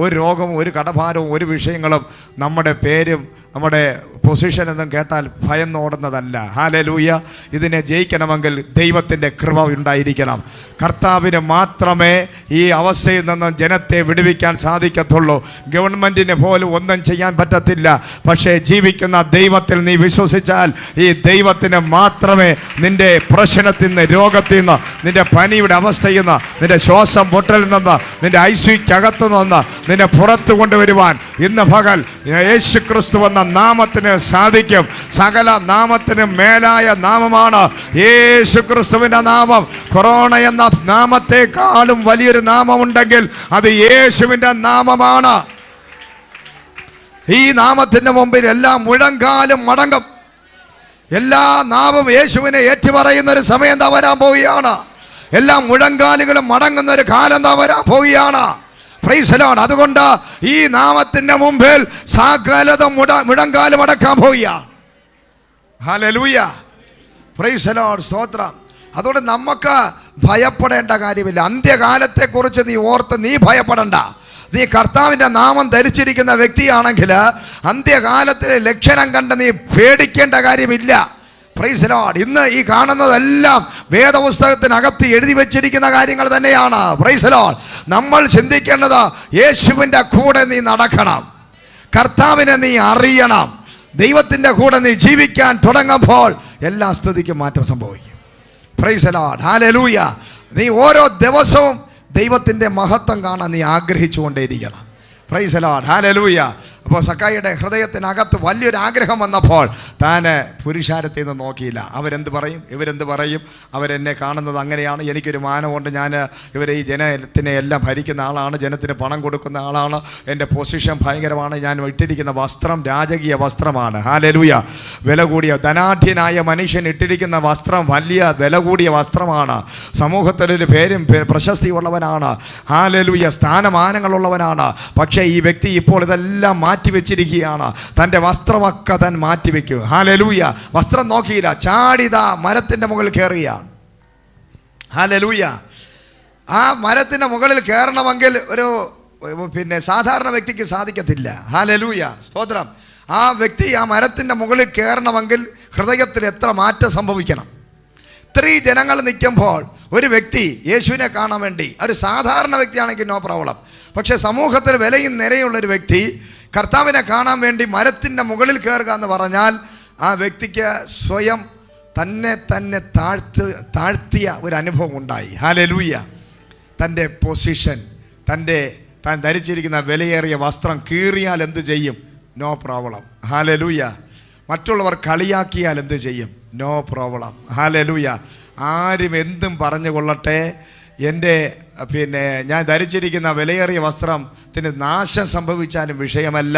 ഒരു രോഗവും ഒരു കടഭാരവും ഒരു വിഷയങ്ങളും നമ്മുടെ പേരും നമ്മുടെ പൊസിഷൻ എന്നും കേട്ടാൽ ഭയന്നോടുന്നതല്ല. ഹല്ലേലൂയ. ഇതിനെ ജയിക്കണമെങ്കിൽ ദൈവത്തിൻ്റെ കൃപ ഉണ്ടായിരിക്കണം. കർത്താവിന് മാത്രമേ ഈ അവസ്ഥയിൽ നിന്നും ജനത്തെ വിടുവിക്കാൻ സാധിക്കത്തുള്ളൂ. ഗവൺമെൻറ്റിന് പോലും ഒന്നും ചെയ്യാൻ പറ്റത്തില്ല. പക്ഷേ ജീവിക്കുന്ന ദൈവത്തിൽ നീ വിശ്വസിച്ചാൽ ഈ ദൈവത്തിന് മാത്രമേ നിൻ്റെ പ്രശ്നത്തിൽ നിന്ന്, രോഗത്തിൽ നിന്ന്, നിൻ്റെ പനിയുടെ അവസ്ഥയിൽ നിന്ന്, നിൻ്റെ ശ്വാസം പൊട്ടലിൽ നിന്ന്, നിൻ്റെ ഐസിയുക്കകത്തു നിന്ന് നിന്നെ പുറത്തു കൊണ്ടുവരുവാൻ ഇന്ന് പകൽ യേശു ക്രിസ്തു എന്ന നാമത്തിന് സാധിക്കും. സകല നാമത്തിനും മേലായ നാമമാണ് യേശു ക്രിസ്തുവിൻ്റെ നാമം. കൊറോണ എന്ന നാമത്തെക്കാളും വലിയൊരു നാമമുണ്ടെങ്കിൽ അത് യേശുവിൻ്റെ നാമമാണ്. ഈ നാമത്തിൻ്റെ മുമ്പിൽ എല്ലാ മുഴങ്കാലും മടങ്ങും. എല്ലാ നാവും യേശുവിനെ ഏറ്റുപറയുന്ന ഒരു സമയം എന്താ വരാൻ പോവുകയാണ്. എല്ലാ മുഴങ്കാലുകളും മടങ്ങുന്ന ഒരു കാലം എന്താ വരാൻ പോവുകയാണ്. Price the Lord. അതുകൊണ്ട് ഈ നാമത്തിൻ്റെ മുമ്പിൽ സകലത മുഴങ്കാലും അടക്കാൻ പോവുകയാണ്. ഹല്ലേലൂയ, പ്രൈസ് ദി ലോർഡ്, സ്തോത്രം. അതുകൊണ്ട് നമുക്ക് ഭയപ്പെടേണ്ട കാര്യമില്ല. അന്ത്യകാലത്തെക്കുറിച്ച് നീ ഓർത്ത് നീ ഭയപ്പെടണ്ട. നീ കർത്താവിൻ്റെ നാമം ധരിച്ചിരിക്കുന്ന വ്യക്തിയാണെങ്കിൽ അന്ത്യകാലത്തിലെ ലക്ഷണം കണ്ട് നീ പേടിക്കേണ്ട കാര്യമില്ല. Price the Lord. ഇന്ന് ഈ കാണുന്നതെല്ലാം വേദപുസ്തകത്തിനകത്ത് എഴുതി വെച്ചിരിക്കുന്ന കാര്യങ്ങൾ തന്നെയാണ്. Price the Lord. നമ്മൾ ചിന്തിക്കേണ്ടത് യേശുവിൻ്റെ കൂടെ നീ നടക്കണം, കർത്താവിനെ നീ അറിയണം. ദൈവത്തിൻ്റെ കൂടെ നീ ജീവിക്കാൻ തുടങ്ങുമ്പോൾ എല്ലാ സ്ഥിതിക്കും മാറ്റം സംഭവിക്കും. പ്രൈസ് ദി ലോർഡ്, ഹല്ലേലൂയ. നീ ഓരോ ദിവസവും ദൈവത്തിൻ്റെ മഹത്വം കാണാൻ നീ ആഗ്രഹിച്ചുകൊണ്ടേയിരിക്കണം. പ്രൈസ് ദി ലോർഡ്, ഹല്ലേലൂയ. അപ്പോൾ സക്കായിയുടെ ഹൃദയത്തിനകത്ത് വലിയൊരു ആഗ്രഹം വന്നപ്പോൾ താൻ പുരുഷാരത്തിൽ നിന്ന് നോക്കിയില്ല. അവരെന്ത് പറയും, ഇവരെന്ത് പറയും, അവരെന്നെ കാണുന്നത് അങ്ങനെയാണ്, എനിക്കൊരു മാനമുണ്ട്, ഞാൻ ഇവരെ ഈ ജനത്തിനെ എല്ലാം ഭരിക്കുന്ന ആളാണ്, ജനത്തിന് പണം കൊടുക്കുന്ന ആളാണ്, എൻ്റെ പൊസിഷൻ ഭയങ്കരമാണ്, ഞാൻ ഇട്ടിരിക്കുന്ന വസ്ത്രം രാജകീയ വസ്ത്രമാണ്. ഹല്ലേലൂയ. വില കൂടിയ ധനാഢ്യനായ മനുഷ്യൻ ഇട്ടിരിക്കുന്ന വസ്ത്രം വലിയ വില കൂടിയ വസ്ത്രമാണ്. സമൂഹത്തിലൊരു പേരും പ്രശസ്തിയുള്ളവനാണ്. ഹല്ലേലൂയ. സ്ഥാനമാനങ്ങളുള്ളവനാണ്. പക്ഷേ ഈ വ്യക്തി ഇപ്പോൾ ഇതെല്ലാം മാറ്റിവെച്ചിരിക്കുകയാണ്. തൻ്റെ വസ്ത്രമൊക്കെ താൻ മാറ്റിവെക്കും. ഹല്ലേലൂയ. വസ്ത്രം നോക്കിയില്ല, ചാടിതാ മരത്തിൻ്റെ മുകളിൽ കയറുകയാണ്. ഹല്ലേലൂയ. ആ മരത്തിൻ്റെ മുകളിൽ കയറണമെങ്കിൽ ഒരു സാധാരണ വ്യക്തിക്ക് സാധിക്കത്തില്ല. ഹല്ലേലൂയ. സ്തോത്രം. ആ വ്യക്തി ആ മരത്തിൻ്റെ മുകളിൽ കയറണമെങ്കിൽ ഹൃദയത്തിൽ എത്ര മാറ്റം സംഭവിക്കണം. ഇത്രയും ജനങ്ങൾ നിൽക്കുമ്പോൾ ഒരു വ്യക്തി യേശുവിനെ കാണാൻ വേണ്ടി, ഒരു സാധാരണ വ്യക്തിയാണെങ്കിൽ നോ പ്രോബ്ലം, പക്ഷേ സമൂഹത്തിൽ വിലയും നിരയുള്ളൊരു വ്യക്തി കർത്താവിനെ കാണാൻ വേണ്ടി മരത്തിൻ്റെ മുകളിൽ കയറുക എന്ന് പറഞ്ഞാൽ ആ വ്യക്തിക്ക് സ്വയം തന്നെ താഴ്ത്തിയ ഒരു അനുഭവം ഉണ്ടായി. ഹല്ലേലൂയ. തൻ്റെ പൊസിഷൻ, താൻ ധരിച്ചിരിക്കുന്ന വിലയേറിയ വസ്ത്രം കീറിയാൽ എന്ത് ചെയ്യും? No problem. ഹല്ലേലൂയ. മറ്റുള്ളവർ കളിയാക്കിയാൽ എന്ത് ചെയ്യും? No problem. ഹല്ലേലൂയ. ആരും എന്തും പറഞ്ഞു കൊള്ളട്ടെ, എൻ്റെ ഞാൻ ധരിച്ചിരിക്കുന്ന വിലയേറിയ വസ്ത്രത്തിന് നാശം സംഭവിച്ചാലും വിഷയമല്ല,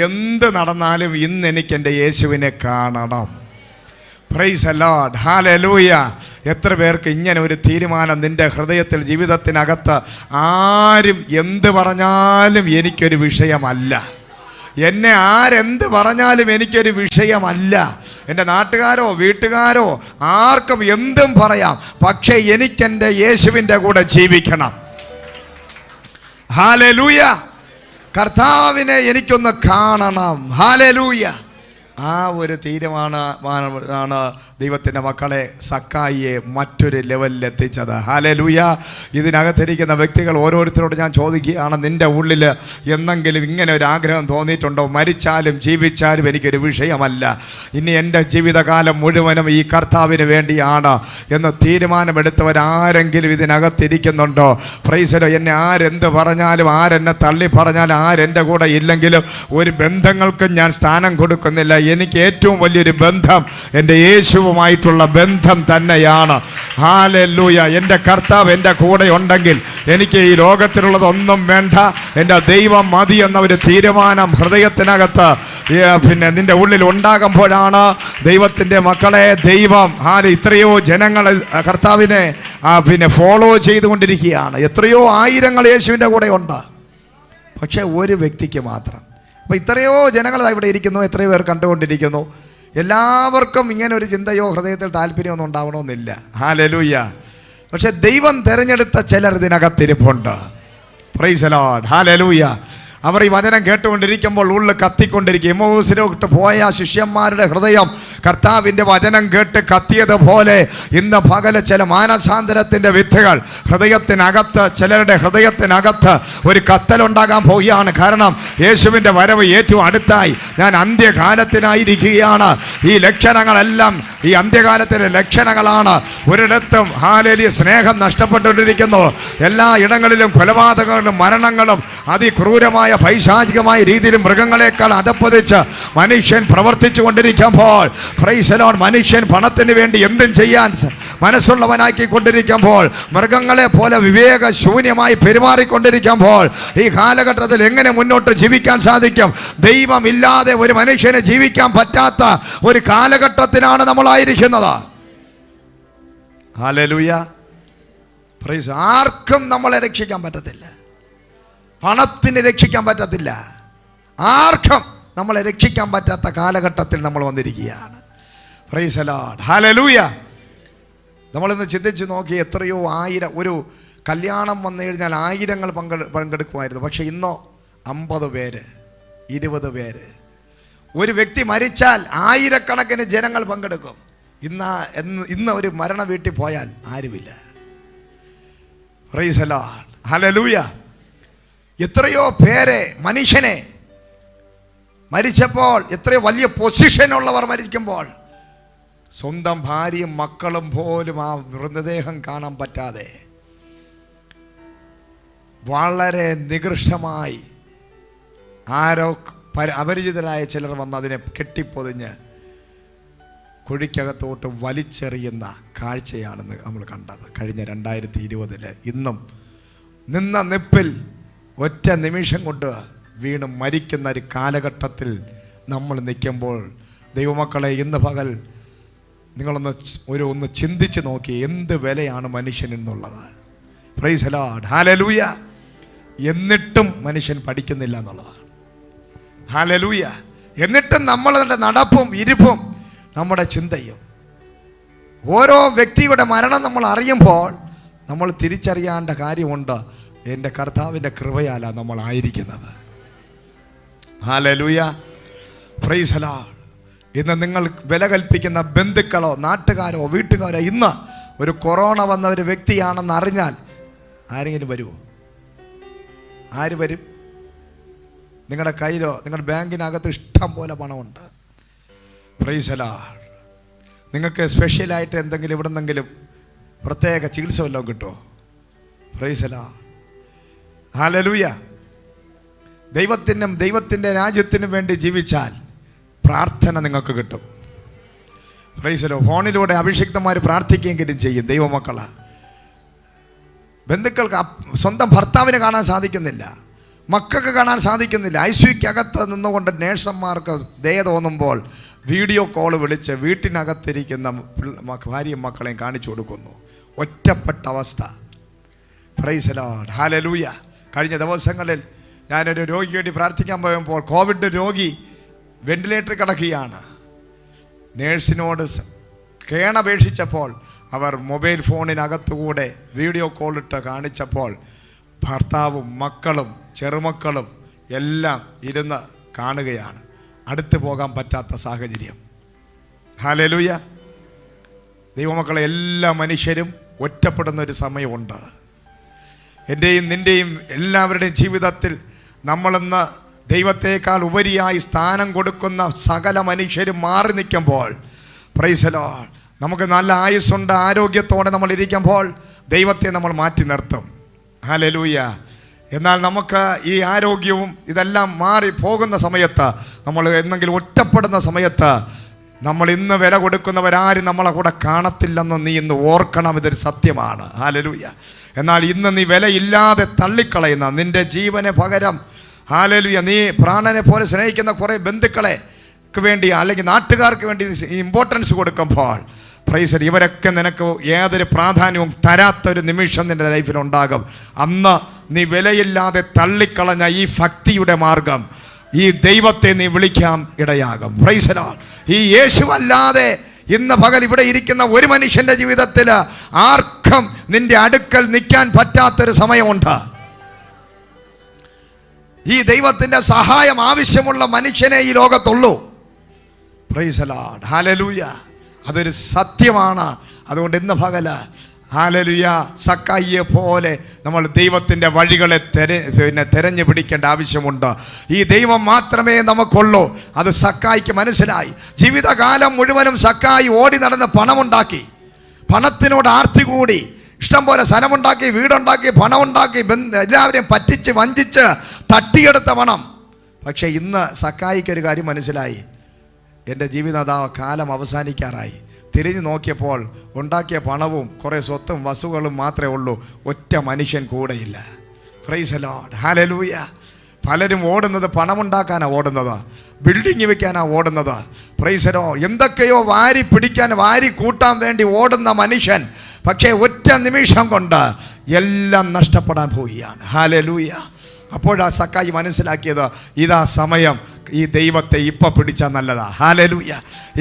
എന്ത് നടന്നാലും ഇന്ന് എനിക്ക് എൻ്റെ യേശുവിനെ കാണണം. Price the Lord. ഹല്ലേലൂയ. എത്ര പേർക്ക് ഇങ്ങനെ ഒരു തീരുമാനം നിൻ്റെ ഹൃദയത്തിൽ, ജീവിതത്തിനകത്ത് ആരും എന്ത് പറഞ്ഞാലും എനിക്കൊരു വിഷയമല്ല, എന്നെ ആരെന്ത് പറഞ്ഞാലും എനിക്കൊരു വിഷയമല്ല, എൻ്റെ നാട്ടുകാരോ വീട്ടുകാരോ ആർക്കും എന്തും പറയാം, പക്ഷേ എനിക്കെൻ്റെ യേശുവിൻ്റെ കൂടെ ജീവിക്കണം. ഹല്ലേലൂയ. കർത്താവിനെ എനിക്കൊന്ന് കാണണം. ഹല്ലേലൂയ. ആ ഒരു തീരുമാനമാണ് ദൈവത്തിൻ്റെ മക്കളെ സക്കായിയെ മറ്റൊരു ലെവലിൽ എത്തിച്ചത്. ഹല്ലേലൂയ. ഇതിനകത്തിരിക്കുന്ന വ്യക്തികൾ ഓരോരുത്തരോട് ഞാൻ ചോദിക്കുകയാണ്, നിൻ്റെ ഉള്ളിൽ എന്നെങ്കിലും ഇങ്ങനെ ഒരു ആഗ്രഹം തോന്നിയിട്ടുണ്ടോ? മരിച്ചാലും ജീവിച്ചാലും എനിക്കൊരു വിഷയമല്ല, ഇനി എൻ്റെ ജീവിതകാലം മുഴുവനും ഈ കർത്താവിന് വേണ്ടിയാണ് എന്ന് തീരുമാനമെടുത്തവരാരെങ്കിലും ഇതിനകത്തിരിക്കുന്നുണ്ടോ? Praise the Lord. എന്നെ ആരെന്ത് പറഞ്ഞാലും, ആരെന്നെ തള്ളി പറഞ്ഞാലും, ആരെൻ്റെ കൂടെ ഇല്ലെങ്കിലും ഒരു ബന്ധങ്ങൾക്കും ഞാൻ സ്ഥാനം കൊടുക്കുന്നില്ല. എനിക്ക് ഏറ്റവും വലിയൊരു ബന്ധം എൻ്റെ യേശുവുമായിട്ടുള്ള ബന്ധം തന്നെയാണ്. ഹല്ലേലൂയ. എൻ്റെ കർത്താവ് എൻ്റെ കൂടെ ഉണ്ടെങ്കിൽ എനിക്ക് ഈ ലോകത്തിലുള്ളതൊന്നും വേണ്ട, എൻ്റെ ദൈവം മതി എന്ന ഒരു തീരുമാനം ഹൃദയത്തിനകത്ത് നിൻ്റെ ഉള്ളിൽ ഉണ്ടാകുമ്പോഴാണ് ദൈവത്തിൻ്റെ മക്കളെ ദൈവം ഇത്രയോ ജനങ്ങൾ കർത്താവിനെ ഫോളോ ചെയ്തുകൊണ്ടിരിക്കുകയാണ്. എത്രയോ ആയിരങ്ങൾ യേശുവിൻ്റെ കൂടെ ഉണ്ട്, പക്ഷേ ഒരു വ്യക്തിക്ക് മാത്രം. അപ്പോൾ ഇത്രയോ ജനങ്ങൾ ഇവിടെ ഇരിക്കുന്നു, എത്രയോ പേർ കണ്ടുകൊണ്ടിരിക്കുന്നു. എല്ലാവർക്കും ഇങ്ങനെ ഒരു ചിന്തയോ ഹൃദയത്തിൽ താല്പര്യമൊന്നും ഉണ്ടാവണമെന്നില്ല. ഹല്ലേലൂയ. പക്ഷെ ദൈവം തിരഞ്ഞെടുത്ത ചിലർ ഇതിനകത്തിരിപ്പുണ്ട്. Praise the Lord. ഹല്ലേലൂയ. അവർ ഈ വചനം കേട്ടുകൊണ്ടിരിക്കുമ്പോൾ ഉള്ളിൽ കത്തിക്കൊണ്ടിരിക്കും. എമ്മൗസിലോട്ട് പോയ ശിഷ്യന്മാരുടെ ഹൃദയം കർത്താവിൻ്റെ വചനം കേട്ട് കത്തിയതുപോലെ ഇന്ന് പകല് ചില മാനസാന്തരത്തിൻ്റെ വിത്തുകൾ ഹൃദയത്തിനകത്ത്, ചിലരുടെ ഹൃദയത്തിനകത്ത് ഒരു കത്തലുണ്ടാകാൻ പോവുകയാണ്. കാരണം യേശുവിൻ്റെ വരവ് ഏറ്റവും അടുത്തായി. ഞാൻ അന്ത്യകാലത്തിനായിരിക്കുകയാണ്. ഈ ലക്ഷണങ്ങളെല്ലാം ഈ അന്ത്യകാലത്തിലെ ലക്ഷണങ്ങളാണ്. ഒരിടത്തും ഹല്ലേലൂയ സ്നേഹം നഷ്ടപ്പെട്ടുകൊണ്ടിരിക്കുന്നു. എല്ലാ ഇടങ്ങളിലും കൊലപാതകങ്ങളും മരണങ്ങളും അതിക്രൂരമായ പൈശാചികമായ രീതിയിൽ മൃഗങ്ങളെക്കാൾ അധപ്പതിച്ച് മനുഷ്യൻ പ്രവർത്തിച്ചു കൊണ്ടിരിക്കുമ്പോൾ, പ്രൈസ് ദി ലോർഡ്, മനുഷ്യൻ പണത്തിന് വേണ്ടി എന്തും ചെയ്യാൻ മനസ്സുള്ളവനാക്കിക്കൊണ്ടിരിക്കുമ്പോൾ, മൃഗങ്ങളെ പോലെ വിവേകശൂന്യമായി പെരുമാറിക്കൊണ്ടിരിക്കുമ്പോൾ ഈ കാലഘട്ടത്തിൽ എങ്ങനെ മുന്നോട്ട് ജീവിക്കാൻ സാധിക്കും? ദൈവമില്ലാതെ ഒരു മനുഷ്യന് ജീവിക്കാൻ പറ്റാത്ത ഒരു കാലഘട്ടത്തിലാണ് നമ്മളായിരിക്കുന്നത്. ഹല്ലേലൂയ. പ്രൈസ്. ആർക്കും നമ്മളെ രക്ഷിക്കാൻ പറ്റത്തില്ല, പണത്തിന് രക്ഷിക്കാൻ പറ്റത്തില്ല, ആർക്കും നമ്മളെ രക്ഷിക്കാൻ പറ്റാത്ത കാലഘട്ടത്തിൽ നമ്മൾ വന്നിരിക്കുകയാണ്. Price the Lord. ഹല്ലേലൂയ. നമ്മളിന്ന് ചിന്തിച്ച് നോക്കി, എത്രയോ ആയിരം, ഒരു കല്യാണം വന്നു കഴിഞ്ഞാൽ ആയിരങ്ങൾ പങ്കെടുക്കുമായിരുന്നു. പക്ഷെ ഇന്നോ 50 പേര്, 20 പേര്. ഒരു വ്യക്തി മരിച്ചാൽ ആയിരക്കണക്കിന് ജനങ്ങൾ പങ്കെടുക്കും. ഇന്ന് ഒരു മരണ വീട്ടിൽ പോയാൽ ആരുമില്ല. Price the Lord. ഹല്ലേലൂയ. എത്രയോ പേരെ, മനുഷ്യനെ മരിച്ചപ്പോൾ, എത്രയോ വലിയ പൊസിഷനുള്ളവർ മരിക്കുമ്പോൾ സ്വന്തം ഭാര്യയും മക്കളും പോലും ആ മൃതദേഹം കാണാൻ പറ്റാതെ വളരെ നികൃഷ്ടമായി ആരോ അപരിചിതരായ ചിലർ വന്ന് അതിനെ കെട്ടിപ്പൊതിഞ്ഞ് കുഴിക്കകത്തോട്ട് വലിച്ചെറിയുന്ന കാഴ്ചയാണ് നമ്മൾ കണ്ടത് കഴിഞ്ഞ 2020. ഇന്നും നിന്ന നിപ്പിൽ ഒറ്റ നിമിഷം കൊണ്ട് വീണ് മരിക്കുന്ന ഒരു കാലഘട്ടത്തിൽ നമ്മൾ നിൽക്കുമ്പോൾ ദൈവമക്കളെ, ഇന്ന് പകൽ നിങ്ങളൊന്ന് ചിന്തിച്ച് നോക്കി എന്ത് വിലയാണ് മനുഷ്യനെന്നുള്ളത്. പ്രൈസ് ദി ലോർഡ്, ഹല്ലേലൂയ. എന്നിട്ടും മനുഷ്യൻ പഠിക്കുന്നില്ല എന്നുള്ളതാണ്. ഹല്ലേലൂയ. എന്നിട്ടും നമ്മളുടെ നടപ്പും ഇരിപ്പും നമ്മുടെ ചിന്തയും ഓരോ വ്യക്തിയുടെ മരണം നമ്മൾ അറിയുമ്പോൾ നമ്മൾ തിരിച്ചറിയേണ്ട കാര്യമുണ്ട്. എൻ്റെ കർത്താവിൻ്റെ കൃപയാലാണ് നമ്മൾ ആയിരിക്കുന്നത്. Hallelujah, praise the Lord. ഇന്ന് നിങ്ങൾ വില കൽപ്പിക്കുന്ന ബന്ധുക്കളോ നാട്ടുകാരോ വീട്ടുകാരോ ഇന്ന് ഒരു കൊറോണ വന്ന ഒരു വ്യക്തിയാണെന്ന് അറിഞ്ഞാൽ ആരെങ്കിലും വരുമോ? ആര് വരും? നിങ്ങളുടെ കയ്യിലോ നിങ്ങളുടെ ബാങ്കിനകത്ത് ഇഷ്ടം പോലെ പണമുണ്ട്. Price the Lord. നിങ്ങൾക്ക് സ്പെഷ്യലായിട്ട് എന്തെങ്കിലും എവിടുന്നെങ്കിലും പ്രത്യേക ചികിത്സ വല്ലതും കിട്ടുമോ? Price the Lord, hallelujah. ദൈവത്തിൻ്റെ രാജ്യത്തിനും വേണ്ടി ജീവിച്ചാൽ പ്രാർത്ഥന നിങ്ങൾക്ക് കിട്ടും. Price the Lord. ഫോണിലൂടെ അഭിഷിക്തന്മാർ പ്രാർത്ഥിക്കുകയെങ്കിലും ചെയ്യും. ദൈവമക്കള് ബന്ധുക്കൾക്ക് സ്വന്തം ഭർത്താവിനെ കാണാൻ സാധിക്കുന്നില്ല, മക്കൾക്ക് കാണാൻ സാധിക്കുന്നില്ല. ഐസിയുക്കകത്ത് നിന്നുകൊണ്ട് നേഴ്സന്മാർക്ക് ദയ തോന്നുമ്പോൾ വീഡിയോ കോൾ വിളിച്ച് വീട്ടിനകത്തിരിക്കുന്ന ഭാര്യയും മക്കളെയും കാണിച്ചു കൊടുക്കുന്നു. ഒറ്റപ്പെട്ട അവസ്ഥ. Price the Lord, hallelujah. കഴിഞ്ഞ ദിവസങ്ങളിൽ ഞാനൊരു രോഗിക്ക് വേണ്ടി പ്രാർത്ഥിക്കാൻ പോയപ്പോൾ കോവിഡ് രോഗി വെന്റിലേറ്ററിൽ കിടക്കുകയാണ്. നേഴ്സിനോട് കേണപേക്ഷിച്ചപ്പോൾ അവർ മൊബൈൽ ഫോണിനകത്തുകൂടെ വീഡിയോ കോളിട്ട് കാണിച്ചപ്പോൾ ഭർത്താവും മക്കളും ചെറുമക്കളും എല്ലാം ഇരുന്ന് കാണുകയാണ്. അടുത്ത് പോകാൻ പറ്റാത്ത സാഹചര്യം. ഹല്ലേലൂയ. ദൈവമക്കളെ, എല്ലാ മനുഷ്യരും ഒറ്റപ്പെടുന്ന ഒരു സമയമുണ്ട്. എൻ്റെയും നിൻ്റെയും എല്ലാവരുടെയും ജീവിതത്തിൽ നമ്മളിന്ന് ദൈവത്തേക്കാൾ ഉപരിയായി സ്ഥാനം കൊടുക്കുന്ന സകല മനുഷ്യരും മാറി നിൽക്കുമ്പോൾ, പ്രൈസ് ദി ലോർഡ്, നമുക്ക് നല്ല ആയുസ്സുണ്ട്, ആരോഗ്യത്തോടെ നമ്മൾ ഇരിക്കുമ്പോൾ ദൈവത്തെ നമ്മൾ മാറ്റി നിർത്തും. ഹല്ലേലൂയ. എന്നാൽ നമുക്ക് ഈ ആരോഗ്യവും ഇതെല്ലാം മാറി പോകുന്ന സമയത്ത്, നമ്മൾ എന്തെങ്കിലും ഒറ്റപ്പെടുന്ന സമയത്ത്, നമ്മൾ ഇന്ന് വില കൊടുക്കുന്നവരാരും നമ്മളെ കൂടെ കാണത്തില്ലെന്ന് നീ ഇന്ന് ഓർക്കണം. ഇതൊരു സത്യമാണ്. ഹല്ലേലൂയ. എന്നാൽ ഇന്ന് നീ വിലയില്ലാതെ തള്ളിക്കളയുന്ന നിൻ്റെ ജീവന് പകരം, ഹല്ലേലൂയ, നീ പ്രാണനെ പോലെ സ്നേഹിക്കുന്ന കുറേ ബന്ധുക്കളെ വേണ്ടി അല്ലെങ്കിൽ നാട്ടുകാർക്ക് വേണ്ടി ഇമ്പോർട്ടൻസ് കൊടുക്കുമ്പോൾ, പ്രൈസ് ദി, ഇവരൊക്കെ നിനക്ക് യാതൊരു പ്രാധാന്യവും തരാത്തൊരു നിമിഷം നിൻ്റെ ലൈഫിലുണ്ടാകും. അന്ന് നീ വിലയില്ലാതെ തള്ളിക്കളഞ്ഞ ഈ ഭക്തിയുടെ മാർഗം, ഈ ദൈവത്തെ നീ വിളിക്കാൻ ഇടയാകും. Price the Lord. ഈ യേശുവല്ലാതെ ഇന്ന് പകൽ ഇവിടെ ഇരിക്കുന്ന ഒരു മനുഷ്യൻ്റെ ജീവിതത്തിൽ ആർക്കും നിന്റെ അടുക്കൽ നിൽക്കാൻ പറ്റാത്തൊരു സമയമുണ്ട്. ഈ ദൈവത്തിൻ്റെ സഹായം ആവശ്യമുള്ള മനുഷ്യനെ ഈ ലോകത്തുള്ളൂ. പ്രൈസ് ദി ലോർഡ്, ഹല്ലേലൂയ. അതൊരു സത്യമാണ്. അതുകൊണ്ട് ഇന്ന് പകല്, ഹല്ലേലൂയ, സക്കായിയെ പോലെ നമ്മൾ ദൈവത്തിൻ്റെ വഴികളെ തെരഞ്ഞു പിടിക്കേണ്ട ആവശ്യമുണ്ട്. ഈ ദൈവം മാത്രമേ നമുക്കുള്ളൂ. അത് സക്കായിക്ക് മനസ്സിലായി. ജീവിതകാലം മുഴുവനും സക്കായി ഓടി നടന്ന് പണമുണ്ടാക്കി, പണത്തിനോട് ആർത്തി കൂടി, ഇഷ്ടം പോലെ സ്ഥലമുണ്ടാക്കി, വീടുണ്ടാക്കി, പണമുണ്ടാക്കി, എല്ലാവരെയും പറ്റിച്ച് വഞ്ചിച്ച് തട്ടിയെടുത്ത പണം. പക്ഷേ ഇന്ന് സക്കായിക്കൊരു കാര്യം മനസ്സിലായി. എൻ്റെ ജീവിതം കാലം അവസാനിക്കാറായി. തിരിഞ്ഞു നോക്കിയപ്പോൾ ഉണ്ടാക്കിയ പണവും കുറേ സ്വത്തും വസ്തുക്കളും മാത്രമേ ഉള്ളൂ. ഒറ്റ മനുഷ്യൻ കൂടെയില്ല. പ്രൈസ് ദി ലോർഡ്, ഹല്ലേലൂയ. പലരും ഓടുന്നത് പണമുണ്ടാക്കാനാണ് ഓടുന്നത്, ബിൽഡിങ് വെക്കാനാണ് ഓടുന്നത്. Praise the Lord. എന്തൊക്കെയോ വാരി പിടിക്കാൻ, വാരി കൂട്ടാൻ വേണ്ടി ഓടുന്ന മനുഷ്യൻ, പക്ഷേ ഒറ്റ നിമിഷം കൊണ്ട് എല്ലാം നഷ്ടപ്പെടാൻ പോവുകയാണ്. ഹല്ലേലൂയ. അപ്പോഴാ സക്കായി മനസ്സിലാക്കിയത്, ഇതാ സമയം, ഈ ദൈവത്തെ ഇപ്പം പിടിച്ചാൽ നല്ലതാ. ഹല്ലേലൂയ.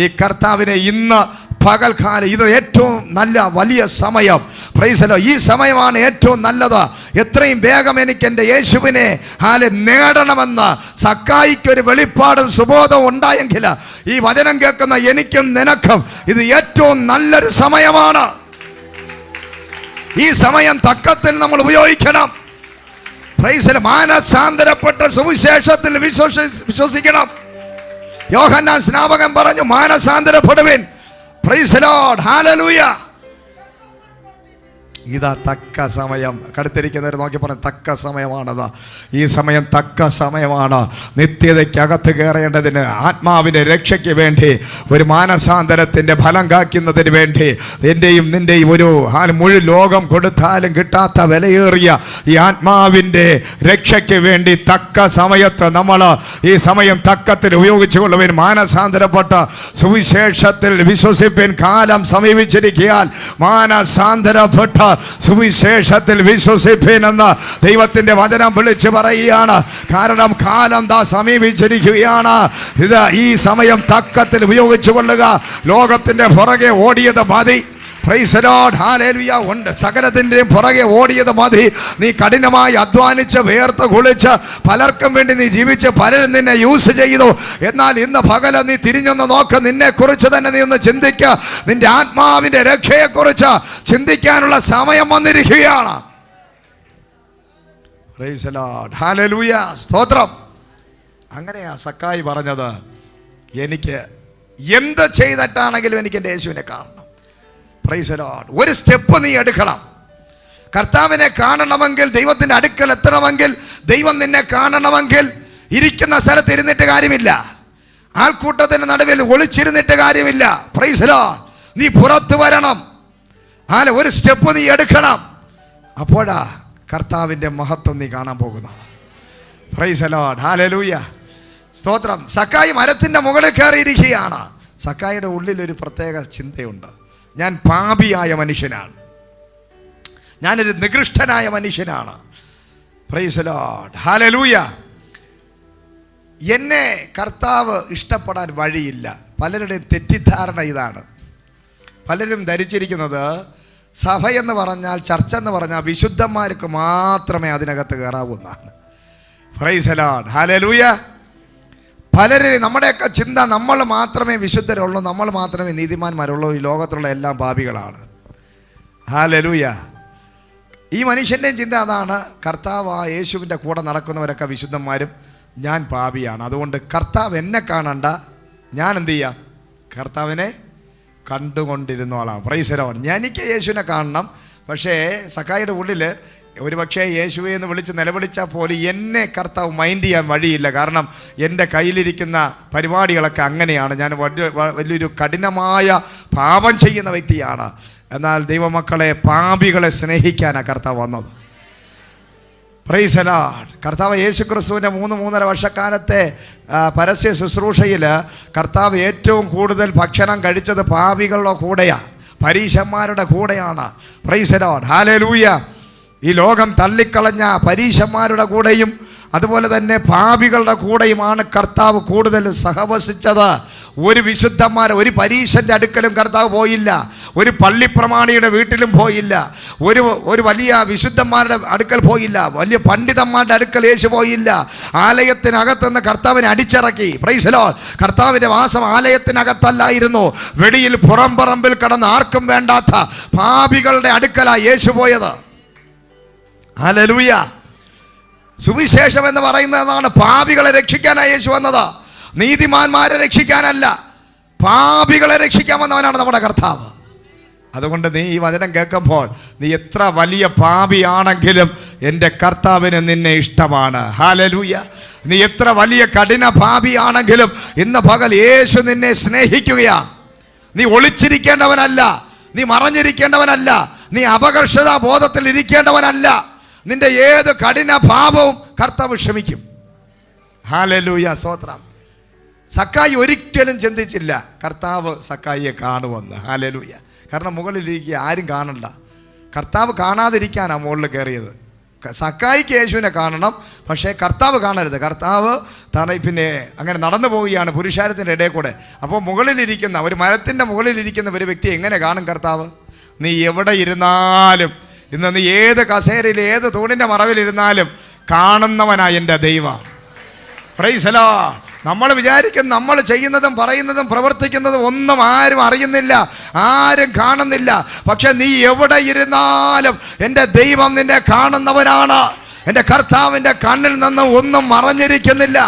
ഈ കർത്താവിനെ ഇന്ന് പകൽക്കാലം, ഇത് ഏറ്റവും നല്ല വലിയ സമയം. Price the Lord. ഈ സമയമാണ് ഏറ്റവും നല്ലത്. എത്രയും വേഗം എനിക്ക് എൻ്റെ യേശുവിനെ നേടണമെന്ന് സക്കായിക്കൊരു വെളിപ്പാടും സുബോധവും ഉണ്ടായെങ്കിൽ, ഈ വചനം കേൾക്കുന്ന എനിക്കും നിനക്കും ഇത് ഏറ്റവും നല്ലൊരു സമയമാണ്. ഈ സമയം തക്കത്തിൽ നമ്മൾ ഉപയോഗിക്കണം. Price the Lord. മാനസാന്തരപ്പെട്ട സുവിശേഷത്തിൽ വിശ്വസിക്കണം. യോഹന്നാൻ സ്നാപകൻ പറഞ്ഞു, മാനസാന്തരപ്പെടുവിൻ. പ്രൈസ് ദി ലോർഡ്, ഹല്ലേലൂയ. ഇതാ തക്ക സമയം. കടുത്തിരിക്കുന്നവർ നോക്കി പറഞ്ഞു, തക്ക സമയമാണത്. ഈ സമയം തക്ക സമയമാണ്. നിത്യതയ്ക്കകത്ത് കയറേണ്ടതിന്, ആത്മാവിൻ്റെ രക്ഷയ്ക്ക് വേണ്ടി, ഒരു മാനസാന്തരത്തിൻ്റെ ഫലം കാക്കുന്നതിന് വേണ്ടി, എൻ്റെയും നിൻ്റെയും ഒരു മുഴുവൻ ലോകം കൊടുത്താലും കിട്ടാത്ത വിലയേറിയ ഈ ആത്മാവിൻ്റെ രക്ഷയ്ക്ക് വേണ്ടി തക്ക സമയത്ത് നമ്മൾ ഈ സമയം തക്കത്തിൽ ഉപയോഗിച്ചുകൊള്ളുവാൻ, മാനസാന്തരപ്പെട്ട സുവിശേഷത്തിൽ വിശ്വസിപ്പിൻ. കാലം സമീപിച്ചിരിക്കാൻ മാനസാന്തരപ്പെട്ട സുവിശേഷത്തിൽ വിശ്വസിപ്പിനെന്ന് ദൈവത്തിന്റെ വചനം വിളിച്ചു പറയുകയാണ്. കാരണം കാലം സമീപിച്ചിരിക്കുകയാണ്. ഇത് ഈ സമയം തക്കത്തിൽ ഉപയോഗിച്ചു കൊള്ളുക. ലോകത്തിന്റെ പുറകെ ഓടിയത് മതി. Price the Lord, hallelujah. ഉണ്ട്, സകലത്തിൻ്റെയും പുറകെ ഓടിയത് മതി. നീ കഠിനമായി അധ്വാനിച്ച് വേർത്ത് കുളിച്ച് പലർക്കും വേണ്ടി നീ ജീവിച്ച് പലരും നിന്നെ യൂസ് ചെയ്തു. എന്നാൽ ഇന്ന് പകല് നീ തിരിഞ്ഞൊന്ന് നോക്ക്, നിന്നെ കുറിച്ച് തന്നെ നീ ഒന്ന് ചിന്തിക്കുക. നിന്റെ ആത്മാവിൻ്റെ രക്ഷയെക്കുറിച്ച് ചിന്തിക്കാനുള്ള സമയം വന്നിരിക്കുകയാണ്. പ്രൈസ് ദി ലോർഡ്, ഹല്ലേലൂയ, സ്തോത്രം. അങ്ങനെയാ സക്കായി പറഞ്ഞത്, എനിക്ക് എന്ത് ചെയ്തിട്ടാണെങ്കിലും എനിക്ക് എൻ്റെ യേശുവിനെ കാണണം. Price the Lord. ഒരു സ്റ്റെപ്പ് നീ എടുക്കണം. കർത്താവിനെ കാണണമെങ്കിൽ, ദൈവത്തിൻ്റെ അടുക്കൽ എത്തണമെങ്കിൽ, ദൈവം നിന്നെ കാണണമെങ്കിൽ ഇരിക്കുന്ന സ്ഥലത്ത് ഇരുന്നിട്ട് കാര്യമില്ല. ആൾക്കൂട്ടത്തിൻ്റെ നടുവിൽ ഒളിച്ചിരുന്നിട്ട് കാര്യമില്ല. Price the Lord. നീ പുറത്തു വരണം. ഒരു സ്റ്റെപ്പ് നീ എടുക്കണം. അപ്പോഴാ കർത്താവിൻ്റെ മഹത്വം നീ കാണാൻ പോകുന്നത്. പ്രൈസ് ദി ലോർഡ്, ഹല്ലേലൂയ, സ്തോത്രം. സക്കായി മരത്തിൻ്റെ മുകളിൽ കയറിയിരിക്കുകയാണ്. സക്കായിയുടെ ഉള്ളിൽ ഒരു പ്രത്യേക ചിന്തയുണ്ട്. ഞാൻ പാപിയായ മനുഷ്യനാണ്, ഞാനൊരു നികൃഷ്ടനായ മനുഷ്യനാണ്. Price the Lord, hallelujah. എന്നെ കർത്താവ് ഇഷ്ടപ്പെടാൻ വഴിയില്ല. പലരുടെയും തെറ്റിദ്ധാരണ ഇതാണ്. പലരും ധരിച്ചിരിക്കുന്നത് സഭ എന്ന് പറഞ്ഞാൽ, ചർച്ച എന്ന് പറഞ്ഞാൽ വിശുദ്ധന്മാർക്ക് മാത്രമേ അതിനകത്ത് കയറാവൂ എന്നാണ്. പ്രൈസ് ദി ലോർഡ്, ഹല്ലേലൂയ. പലരും, നമ്മുടെയൊക്കെ ചിന്ത നമ്മൾ മാത്രമേ വിശുദ്ധരുള്ളൂ, നമ്മൾ മാത്രമേ നീതിമാന്മാരുള്ളൂ, ഈ ലോകത്തുള്ള എല്ലാം പാപികളാണ്. ഹല്ലേലൂയ. ഈ മനുഷ്യൻ്റെയും ചിന്ത അതാണ്. കർത്താവ് യേശുവിൻ്റെ കൂടെ നടക്കുന്നവരൊക്കെ വിശുദ്ധന്മാരും ഞാൻ പാപിയാണ്. അതുകൊണ്ട് കർത്താവ് എന്നെ കാണണ്ട, ഞാൻ എന്ത് ചെയ്യാം? കർത്താവിനെ കണ്ടുകൊണ്ടിരുന്നോളാം. Price the Lord. എനിക്ക് യേശുവിനെ കാണണം. പക്ഷേ സക്കായിയുടെ ഉള്ളിൽ ഒരു പക്ഷേ യേശുവെ എന്ന് വിളിച്ച് നിലവിളിച്ചാൽ പോലും എന്നെ കർത്താവ് മൈൻഡ് ചെയ്യാൻ വഴിയില്ല. കാരണം എൻ്റെ കയ്യിലിരിക്കുന്ന പരിപാടികളൊക്കെ അങ്ങനെയാണ്. ഞാൻ വലിയൊരു കഠിനമായ പാപം ചെയ്യുന്ന വ്യക്തിയാണ്. എന്നാൽ ദൈവമക്കളെ, പാപികളെ സ്നേഹിക്കാനാണ് കർത്താവ് വന്നത്. Price the Lord. കർത്താവ് യേശു ക്രിസ്തുവിൻ്റെ 3-3.5 വർഷക്കാലത്തെ പരസ്യ ശുശ്രൂഷയിൽ കർത്താവ് ഏറ്റവും കൂടുതൽ ഭക്ഷണം കഴിച്ചത് പാപികളുടെ കൂടെയാണ്, പരീശന്മാരുടെ കൂടെയാണ്. Price the Lord, hallelujah. ഈ ലോകം തള്ളിക്കളഞ്ഞ പരീശന്മാരുടെ കൂടെയും അതുപോലെ തന്നെ പാപികളുടെ കൂടെയുമാണ് കർത്താവ് കൂടുതൽ സഹവസിച്ചത്. ഒരു ഒരു പരീശൻ്റെ അടുക്കലും കർത്താവ് പോയില്ല. ഒരു പള്ളിപ്രമാണിയുടെ വീട്ടിലും പോയില്ല. ഒരു വലിയ വിശുദ്ധന്മാരുടെ അടുക്കൽ പോയില്ല. വലിയ പണ്ഡിതന്മാരുടെ അടുക്കൽ യേശു പോയില്ല. ആലയത്തിനകത്തുനിന്ന് കർത്താവിനെ അടിച്ചിറക്കി. Price the Lord. കർത്താവിൻ്റെ വാസം ആലയത്തിനകത്തല്ലായിരുന്നു, വെളിയിൽ പുറംപറമ്പിൽ കിടന്ന് ആർക്കും വേണ്ടാത്ത പാപികളുടെ അടുക്കലാണ് യേശു പോയത്. ഹല്ലേലൂയ. സുവിശേഷം എന്ന് പറയുന്നതാണ് പാപികളെ രക്ഷിക്കാനാണ് യേശു വന്നത്. നീതിമാന്മാരെ രക്ഷിക്കാനല്ല, പാപികളെ രക്ഷിക്കാൻ വന്നവനാണ് നമ്മുടെ കർത്താവ്. അതുകൊണ്ട് നീ ഈ വചനം കേൾക്കുമ്പോൾ, നീ എത്ര വലിയ പാപിയാണെങ്കിലും എൻ്റെ കർത്താവിന് നിന്നെ ഇഷ്ടമാണ്. ഹല്ലേലൂയ. നീ എത്ര വലിയ കഠിന പാപിയാണെങ്കിലും ഇന്ന് പകൽ യേശു നിന്നെ സ്നേഹിക്കുകയാണ്. നീ ഒളിച്ചിരിക്കേണ്ടവനല്ല, നീ മറഞ്ഞിരിക്കേണ്ടവനല്ല, നീ അപകർഷതാ ബോധത്തിൽ ഇരിക്കേണ്ടവനല്ല. നിന്റെ ഏത് കഠിന ഭാവവും കർത്താവ് ക്ഷമിക്കും. ഹല്ലേലൂയ, സ്തോത്രം. സക്കായി ഒരിക്കലും ചിന്തിച്ചില്ല കർത്താവ് സക്കായിയെ കാണുമെന്ന്. ഹല്ലേലൂയ. കാരണം മുകളിലിരിക്കുക, ആരും കാണണ്ട. കർത്താവ് കാണാതിരിക്കാനാണ് മുകളിൽ കയറിയത്. സക്കായിക്ക് യേശുവിനെ കാണണം, പക്ഷേ കർത്താവ് കാണരുത്. കർത്താവ് പിന്നെ അങ്ങനെ നടന്നു പോവുകയാണ് പുരുഷാരത്തിൻ്റെ ഇടയിൽ കൂടെ. അപ്പോൾ മുകളിലിരിക്കുന്ന ഒരു മരത്തിൻ്റെ മുകളിലിരിക്കുന്ന ഒരു വ്യക്തി എങ്ങനെ കാണും കർത്താവ്? നീ എവിടെ ഇരുന്നാലും, ഇന്ന് നീ ഏത് കസേരയിൽ ഏത് തൂണിൻ്റെ മറവിലിരുന്നാലും കാണുന്നവനായ എൻ്റെ ദൈവം. Price the Lord. നമ്മൾ വിചാരിക്കും നമ്മൾ ചെയ്യുന്നതും പറയുന്നതും പ്രവർത്തിക്കുന്നതും ഒന്നും ആരും അറിയുന്നില്ല, ആരും കാണുന്നില്ല. പക്ഷെ നീ എവിടെ ഇരുന്നാലും എൻ്റെ ദൈവം നിന്നെ കാണുന്നവനാണ്. എൻ്റെ കർത്താവിൻ്റെ കണ്ണിൽ നിന്നും ഒന്നും മറഞ്ഞിരിക്കുന്നില്ല.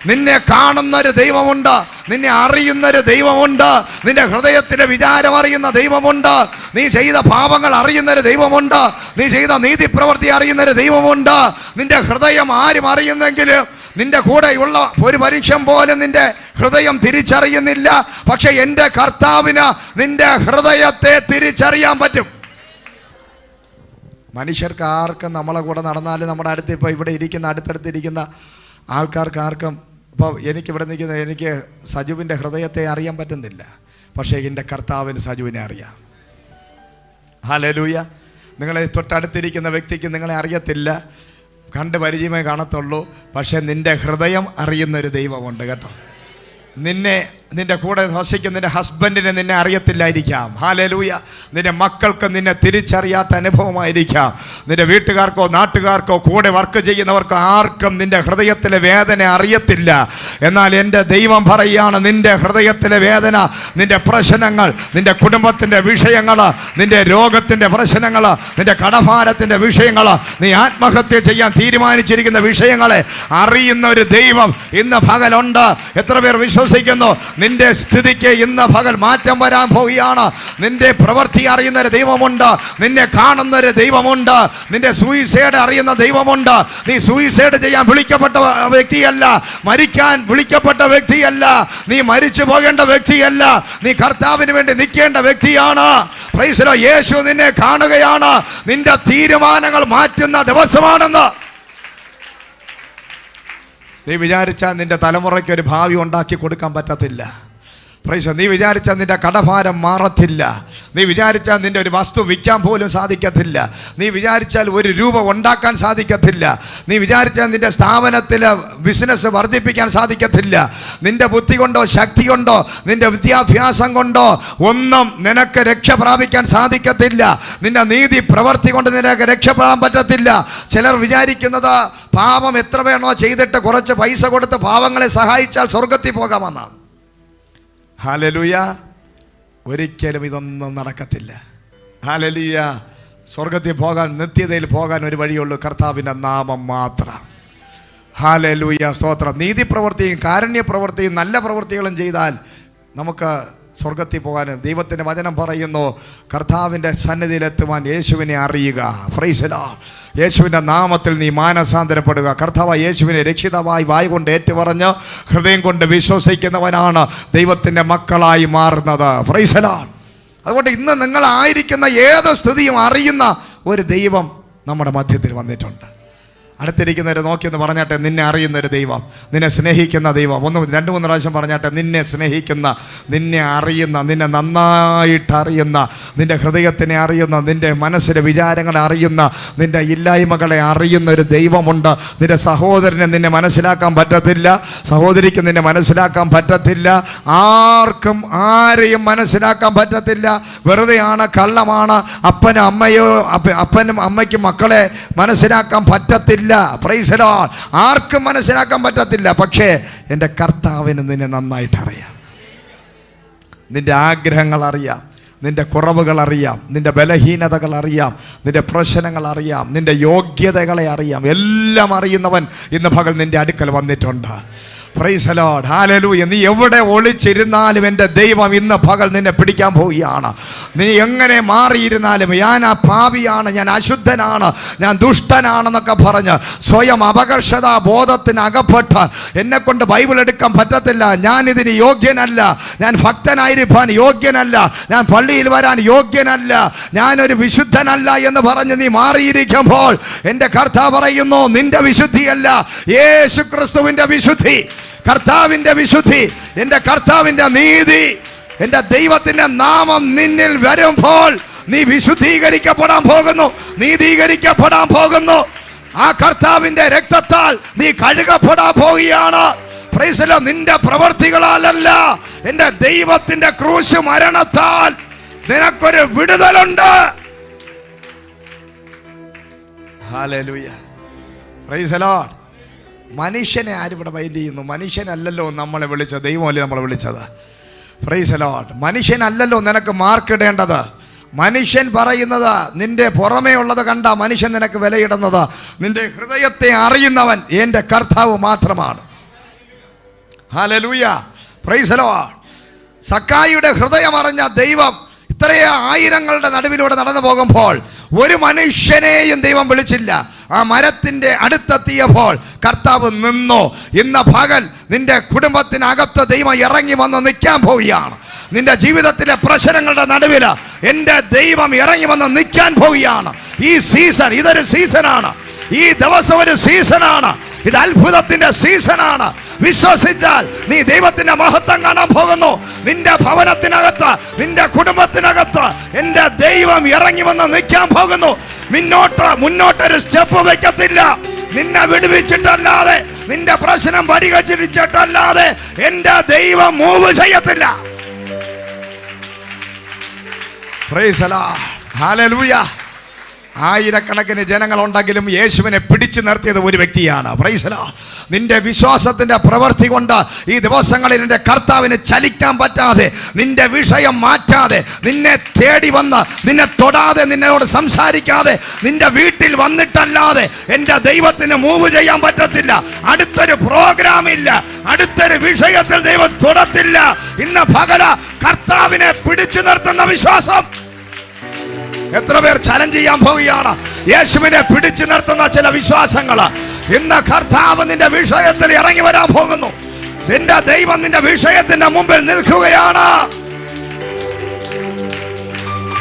നിന്നെ കാണുന്നൊരു ദൈവമുണ്ട്, നിന്നെ അറിയുന്നൊരു ദൈവമുണ്ട്. നിന്റെ ഹൃദയത്തിലെ വിചാരം അറിയുന്ന ദൈവമുണ്ട്. നീ ചെയ്ത പാപങ്ങൾ അറിയുന്നൊരു ദൈവമുണ്ട്. നീ ചെയ്ത നീതി പ്രവൃത്തി അറിയുന്നൊരു ദൈവമുണ്ട്. നിന്റെ ഹൃദയം ആരും അറിയുന്നെങ്കിലും നിന്റെ കൂടെയുള്ള ഒരു പരീക്ഷം പോലും നിന്റെ ഹൃദയം തിരിച്ചറിയുന്നില്ല. പക്ഷെ എൻ്റെ കർത്താവിന് നിന്റെ ഹൃദയത്തെ തിരിച്ചറിയാൻ പറ്റും. മനുഷ്യർക്ക് ആർക്കും നമ്മളെ കൂടെ നടന്നാലും നമ്മുടെ അടുത്ത് ഇപ്പോൾ ഇവിടെ ഇരിക്കുന്ന അടുത്തടുത്തിരിക്കുന്ന ആൾക്കാർക്ക് ആർക്കും ഇപ്പോൾ എനിക്കിവിടെ നിൽക്കുന്ന എനിക്ക് സജുവിൻ്റെ ഹൃദയത്തെ അറിയാൻ പറ്റുന്നില്ല. പക്ഷേ എൻ്റെ കർത്താവിന് സജുവിനെ അറിയാം. ഹല്ലേലൂയ. നിങ്ങളെ തൊട്ടടുത്തിരിക്കുന്ന വ്യക്തിക്ക് നിങ്ങളെ അറിയത്തില്ല, കണ്ട് പരിചയമേ കാണത്തുള്ളൂ. പക്ഷേ നിൻ്റെ ഹൃദയം അറിയുന്നൊരു ദൈവമുണ്ട് കേട്ടോ. നിന്റെ കൂടെ വസിക്കുന്ന നിന്റെ ഹസ്ബൻഡിനെ നിന്നെ അറിയത്തില്ലായിരിക്കാം. ഹല്ലേലൂയ. നിന്റെ മക്കൾക്ക് നിന്നെ തിരിച്ചറിയാത്ത അനുഭവമായിരിക്കാം. നിന്റെ വീട്ടുകാർക്കോ നാട്ടുകാർക്കോ കൂടെ വർക്ക് ചെയ്യുന്നവർക്കോ ആർക്കും നിന്റെ ഹൃദയത്തിലെ വേദന അറിയത്തില്ല. എന്നാൽ എൻ്റെ ദൈവം പറയുകയാണ്, നിന്റെ ഹൃദയത്തിലെ വേദന, നിന്റെ പ്രശ്നങ്ങൾ, നിന്റെ കുടുംബത്തിൻ്റെ വിഷയങ്ങൾ, നിന്റെ രോഗത്തിൻ്റെ പ്രശ്നങ്ങൾ, നിന്റെ കടഭാരത്തിൻ്റെ വിഷയങ്ങൾ, നീ ആത്മഹത്യ ചെയ്യാൻ തീരുമാനിച്ചിരിക്കുന്ന വിഷയങ്ങളെ അറിയുന്ന ഒരു ദൈവം ഇന്ന് പകലുണ്ട്. എത്ര പേർ വിശ്വസിക്കുന്നു? നിന്റെ സ്ഥിതിക്ക് ഇന്ന് പകൽ മാറ്റം വരാൻ പോവുകയാണ്. നിന്റെ പ്രവൃത്തി അറിയുന്ന ഒരു ദൈവമുണ്ട്. നിന്നെ കാണുന്ന ഒരു ദൈവമുണ്ട്. നിന്റെ സൂയിസൈഡ് അറിയുന്ന ദൈവമുണ്ട്. നീ സൂയിസൈഡ് ചെയ്യാൻ വിളിക്കപ്പെട്ട വ്യക്തിയല്ല, മരിക്കാൻ വിളിക്കപ്പെട്ട വ്യക്തിയല്ല, നീ മരിച്ചു പോകേണ്ട വ്യക്തിയല്ല, നീ കർത്താവിന് വേണ്ടി നിൽക്കേണ്ട വ്യക്തിയാണ്. Price the Lord. യേശു നിന്നെ കാണുകയാണ്. നിന്റെ തീരുമാനങ്ങൾ മാറ്റുന്ന ദിവസമാണെന്ന് നീ വിചാരിച്ചാൽ നിന്റെ തലമുറയ്ക്ക് ഒരു ഭാവി ഉണ്ടാക്കി കൊടുക്കാൻ പറ്റത്തില്ല. പ്രൈസ്. നീ വിചാരിച്ചാൽ നിന്റെ കടഭാരം മാറത്തില്ല. നീ വിചാരിച്ചാൽ നിന്റെ ഒരു വസ്തു വിൽക്കാൻ പോലും സാധിക്കത്തില്ല. നീ വിചാരിച്ചാൽ ഒരു രൂപ ഉണ്ടാക്കാൻ സാധിക്കത്തില്ല. നീ വിചാരിച്ചാൽ നിന്റെ സ്ഥാപനത്തിലെ ബിസിനസ് വർദ്ധിപ്പിക്കാൻ സാധിക്കത്തില്ല. നിന്റെ ബുദ്ധി കൊണ്ടോ ശക്തി കൊണ്ടോ നിന്റെ വിദ്യാഭ്യാസം കൊണ്ടോ ഒന്നും നിനക്ക് രക്ഷ പ്രാപിക്കാൻ സാധിക്കത്തില്ല. നിന്റെ നീതി പ്രവൃത്തി കൊണ്ട് നിനക്ക് രക്ഷപ്പെടാൻ പറ്റത്തില്ല. ചിലർ വിചാരിക്കുന്നത് പാപം എത്ര വേണോ ചെയ്തിട്ട് കുറച്ച് പൈസ കൊടുത്ത് പാവങ്ങളെ സഹായിച്ചാൽ സ്വർഗത്തിൽ പോകാമെന്നാണ്. ഹല്ലേലൂയ. ഒരിക്കലും ഇതൊന്നും നടക്കത്തില്ല. ഹല്ലേലൂയ. സ്വർഗത്തിൽ പോകാൻ, നിത്യതയിൽ പോകാൻ ഒരു വഴിയുള്ളൂ, കർത്താവിൻ്റെ നാമം മാത്രം. ഹല്ലേലൂയ. സ്തോത്രം. നീതി പ്രവൃത്തിയും കാരുണ്യ പ്രവൃത്തിയും നല്ല പ്രവൃത്തികളും ചെയ്താൽ നമുക്ക് സ്വർഗത്തിൽ പോകാൻ ദൈവത്തിൻ്റെ വചനം പറയുന്നു. കർത്താവിൻ്റെ സന്നിധിയിലെത്തുവാൻ യേശുവിനെ അറിയുക. Price the Lord. യേശുവിൻ്റെ നാമത്തിൽ നീ മാനസാന്തരപ്പെടുക. കർത്താവ് യേശുവിനെ രക്ഷിതാവായി വായ കൊണ്ട് ഏറ്റുപറഞ്ഞ് ഹൃദയം കൊണ്ട് വിശ്വസിക്കുന്നവനാണ് ദൈവത്തിൻ്റെ മക്കളായി മാറുന്നത്. Price the Lord. അതുകൊണ്ട് ഇന്ന് നിങ്ങളായിരിക്കുന്ന ഏത് സ്ഥിതിയും അറിയുന്ന ഒരു ദൈവം നമ്മുടെ മധ്യത്തിൽ വന്നിട്ടുണ്ട്. അടുത്തിരിക്കുന്നവരെ നോക്കിയെന്ന് പറഞ്ഞാട്ടെ, നിന്നെ അറിയുന്നൊരു ദൈവം, നിന്നെ സ്നേഹിക്കുന്ന ദൈവം. 2-3 പ്രാവശ്യം പറഞ്ഞാട്ടെ, നിന്നെ സ്നേഹിക്കുന്ന, നിന്നെ അറിയുന്ന, നിന്നെ നന്നായിട്ട് അറിയുന്ന, നിന്റെ ഹൃദയത്തിനെ അറിയുന്ന, നിന്റെ മനസ്സിലെ വിചാരങ്ങളെ അറിയുന്ന, നിന്റെ ഇല്ലായ്മകളെ അറിയുന്ന ഒരു ദൈവമുണ്ട്. നിന്റെ സഹോദരനെ നിന്നെ മനസ്സിലാക്കാൻ പറ്റത്തില്ല, സഹോദരിക്ക് നിന്നെ മനസ്സിലാക്കാൻ പറ്റത്തില്ല, ആർക്കും ആരെയും മനസ്സിലാക്കാൻ പറ്റത്തില്ല. വെറുതെയാണ്, കള്ളമാണ്. അപ്പനും അമ്മയ്ക്കും മക്കളെ മനസ്സിലാക്കാൻ പറ്റത്തില്ല. Price the Lord. ആർക്കും മനസ്സിലാക്കാൻ പറ്റത്തില്ല. പക്ഷേ എൻ്റെ കർത്താവിന് നിന്നെ നന്നായിട്ട് അറിയാം. നിന്റെ ആഗ്രഹങ്ങൾ അറിയാം, നിന്റെ കുറവുകൾ അറിയാം, നിന്റെ ബലഹീനതകൾ അറിയാം, നിന്റെ പ്രശ്നങ്ങൾ അറിയാം, നിന്റെ യോഗ്യതകളെ അറിയാം. എല്ലാം അറിയുന്നവൻ ഇന്ന് പകൽ നിന്റെ അടുക്കൽ വന്നിട്ടുണ്ട്. Price the Lord. ഹല്ലേലൂയ. നീ എവിടെ ഒളിച്ചിരുന്നാലും എൻ്റെ ദൈവം ഇന്ന് പകൽ നിന്നെ പിടിക്കാൻ പോവുകയാണ്. നീ എങ്ങനെ മാറിയിരുന്നാലും, ഞാൻ ആ പാപിയാണ്, ഞാൻ അശുദ്ധനാണ്, ഞാൻ ദുഷ്ടനാണെന്നൊക്കെ പറഞ്ഞ് സ്വയം അപകർഷതാ ബോധത്തിന് അകപ്പെട്ട് എന്നെക്കൊണ്ട് ബൈബിൾ എടുക്കാൻ പറ്റത്തില്ല, ഞാൻ ഇതിന് യോഗ്യനല്ല, ഞാൻ ഭക്തനായിരിക്കാൻ യോഗ്യനല്ല, ഞാൻ പള്ളിയിൽ വരാൻ യോഗ്യനല്ല, ഞാനൊരു വിശുദ്ധനല്ല എന്ന് പറഞ്ഞ് നീ മാറിയിരിക്കുമ്പോൾ എൻ്റെ കർത്താവ് പറയുന്നു, നിന്റെ വിശുദ്ധിയല്ല, യേശു ക്രിസ്തുവിൻ്റെ വിശുദ്ധി, കർത്താവിൻ്റെ വിശുദ്ധി, എൻ്റെ കർത്താവിൻ്റെ നീതി, എൻ്റെ ദൈവത്തിൻ്റെ നാമം നിന്നിൽ വരുമ്പോൾ നീ വിശുദ്ധീകരിക്കപ്പെടാൻ പോകുന്നു, നീതീകരിക്കപ്പെടാൻ പോകുന്നു. ആ കർത്താവിൻ്റെ രക്തത്താൽ നീ കഴുകപ്പെടാൻ പോവുകയാണ്. Price the Lord. നിന്റെ പ്രവൃത്തികളാലല്ല, എൻ്റെ ദൈവത്തിൻ്റെ ക്രൂശ് മരണത്താൽ നിനക്കൊരു വിടുതലുണ്ട്. ഹല്ലേലൂയ. Praise the Lord. മനുഷ്യനെ ആരും ഇവിടെ മൈൻഡ് ചെയ്യുന്നു? മനുഷ്യനല്ലല്ലോ നമ്മളെ വിളിച്ചത്, ദൈവമല്ലേ നമ്മളെ വിളിച്ചത്. Price the Lord. മനുഷ്യനല്ലല്ലോ നിനക്ക് മാർക്ക് ഇടേണ്ടത്. മനുഷ്യൻ പറയുന്നത്, നിന്റെ പുറമേ ഉള്ളത് കണ്ട മനുഷ്യൻ നിനക്ക് വിലയിടുന്നത്. നിന്റെ ഹൃദയത്തെ അറിയുന്നവൻ എൻ്റെ കർത്താവ് മാത്രമാണ്. ഹല്ലേലൂയ. Praise the Lord. സക്കായിയുടെ ഹൃദയം അറിഞ്ഞ ദൈവം ഇത്രയേ ആയിരങ്ങളുടെ നടുവിലൂടെ നടന്നു പോകുമ്പോൾ ഒരു മനുഷ്യനെയും ദൈവം വിളിച്ചില്ല. ആ മരത്തിന്റെ അടുത്തെത്തിയപ്പോൾ കർത്താവ് നിന്നു. ഇന്ന് പകൽ നിന്റെ കുടുംബത്തിനകത്ത് ദൈവം ഇറങ്ങി വന്ന് നിൽക്കാൻ പോവുകയാണ്. നിന്റെ ജീവിതത്തിലെ പ്രശ്നങ്ങളുടെ നടുവിൽ എൻ്റെ ദൈവം ഇറങ്ങി വന്ന് നിൽക്കാൻ പോവുകയാണ്. ഈ സീസൺ ഇതൊരു സീസണാണ്. ഈ ദിവസം ഒരു സീസണാണ്. ഇത് അത്ഭുതത്തിന്റെ സീസണാണ്. വിശ്വസിച്ചാൽ നീ ദൈവത്തിന്റെ മഹത്വം കാണാൻ പോകുന്നു. നിന്റെ ഭവനത്തിനകത്ത്, നിന്റെ കുടുംബത്തിനകത്ത് എൻ്റെ ദൈവം ഇറങ്ങി വന്ന് നിൽക്കാൻ പോകുന്നു. മുന്നോട്ടൊരു സ്റ്റെപ്പ് വെക്കത്തില്ല. നിന്നെ വിടുവിച്ചിട്ടല്ലാതെ, നിന്റെ പ്രശ്നം പരിഹരിച്ചിട്ടല്ലാതെ എൻ്റെ ദൈവം മൂവ് ചെയ്യത്തില്ല. Price the Lord. ഹല്ലേലൂയ. ആയിരക്കണക്കിന് ജനങ്ങളുണ്ടെങ്കിലും യേശുവിനെ പിടിച്ചു നിർത്തിയത് ഒരു വ്യക്തിയാണ്. Price the Lord. നിന്റെ വിശ്വാസത്തിന്റെ പ്രവൃത്തി കൊണ്ട് ഈ ദിവസങ്ങളിൽ നിന്റെ കർത്താവിന് ചലിക്കാൻ പറ്റാതെ, നിന്റെ വിഷയം മാറ്റാതെ, നിന്നെ തേടി വന്ന് നിന്നെ തൊടാതെ, നിന്നോട് സംസാരിക്കാതെ, നിന്റെ വീട്ടിൽ വന്നിട്ടല്ലാതെ എൻ്റെ ദൈവത്തിന് മൂവ് ചെയ്യാൻ പറ്റത്തില്ല. അടുത്തൊരു പ്രോഗ്രാം ഇല്ല, അടുത്തൊരു വിഷയത്തിൽ ദൈവം തൊടത്തില്ല. ഇന്ന് പകല കർത്താവിനെ പിടിച്ചു നിർത്തുന്ന വിശ്വാസം എത്ര പേർ ചലഞ്ച് ചെയ്യാൻ പോവുകയാണ്? യേശുവിനെ പിടിച്ചു നിർത്തുന്ന ചില വിശ്വാസങ്ങൾ ഇന്ന് കർത്താവ് നിന്റെ വിഷയത്തിൽ ഇറങ്ങി വരാൻ പോകുന്നു. നിന്റെ ദൈവം നിന്റെ വിഷയത്തിന്റെ മുമ്പിൽ നിൽക്കുകയാണ്.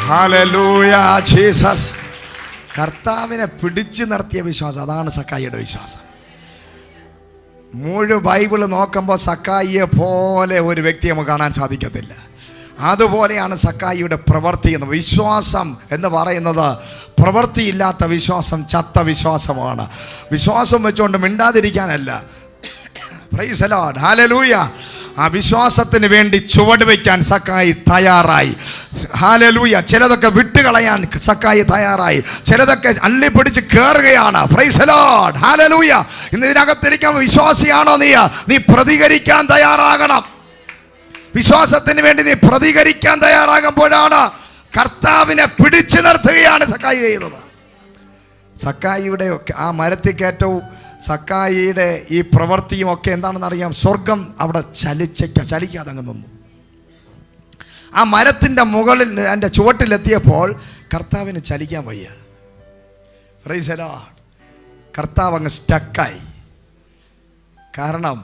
Hallelujah Jesus. കർത്താവിനെ പിടിച്ചു നിർത്തിയ വിശ്വാസം, അതാണ് സക്കായിയുടെ വിശ്വാസം. മുഴുവൻ ബൈബിള് നോക്കുമ്പോൾ സക്കായിയെ പോലെ ഒരു വ്യക്തിയെ നമുക്ക് കാണാൻ സാധിക്കത്തില്ല. അതുപോലെയാണ് സക്കായിയുടെ പ്രവൃത്തി എന്ന്. വിശ്വാസം എന്ന് പറയുന്നത് പ്രവൃത്തിയില്ലാത്ത വിശ്വാസം ചത്ത വിശ്വാസമാണ്. വിശ്വാസം വെച്ചുകൊണ്ട് മിണ്ടാതിരിക്കാനല്ല. Praise the Lord. ഹല്ലേലൂയ. ആ വിശ്വാസത്തിന് വേണ്ടി ചുവട് വയ്ക്കാൻ സക്കായി തയ്യാറായി. ഹല്ലേലൂയ. ചിലതൊക്കെ വിട്ടുകളയാൻ സക്കായി തയ്യാറായി. ചിലതൊക്കെ അള്ളിപ്പിടിച്ച് കയറുകയാണ്. Price the Lord. ഹല്ലേലൂയ. ഇന്ന് ഇതിനകത്തിരിക്കാൻ വിശ്വാസിയാണോ നീ പ്രതികരിക്കാൻ തയ്യാറാകണം. വിശ്വാസത്തിന് വേണ്ടി നീ പ്രതികരിക്കാൻ തയ്യാറാകുമ്പോഴാണ് കർത്താവിനെ പിടിച്ചു നിർത്തുകയാണ് സക്കായി ചെയ്യുന്നത്. സക്കായിയുടെ ആ മരത്തിക്കയറ്റവും സക്കായിയുടെ ഈ പ്രവൃത്തിയും ഒക്കെ എന്താണെന്ന് അറിയാം. സ്വർഗം അവിടെ ചലിക്കാതെ അങ്ങ് നിന്നു. ആ മരത്തിൻ്റെ മുകളിൽ എൻ്റെ ചുവട്ടിലെത്തിയപ്പോൾ കർത്താവിന് ചലിക്കാൻ വയ്യ. Price the Lord. കർത്താവ് അങ്ങ് സ്റ്റക്കായി. കാരണം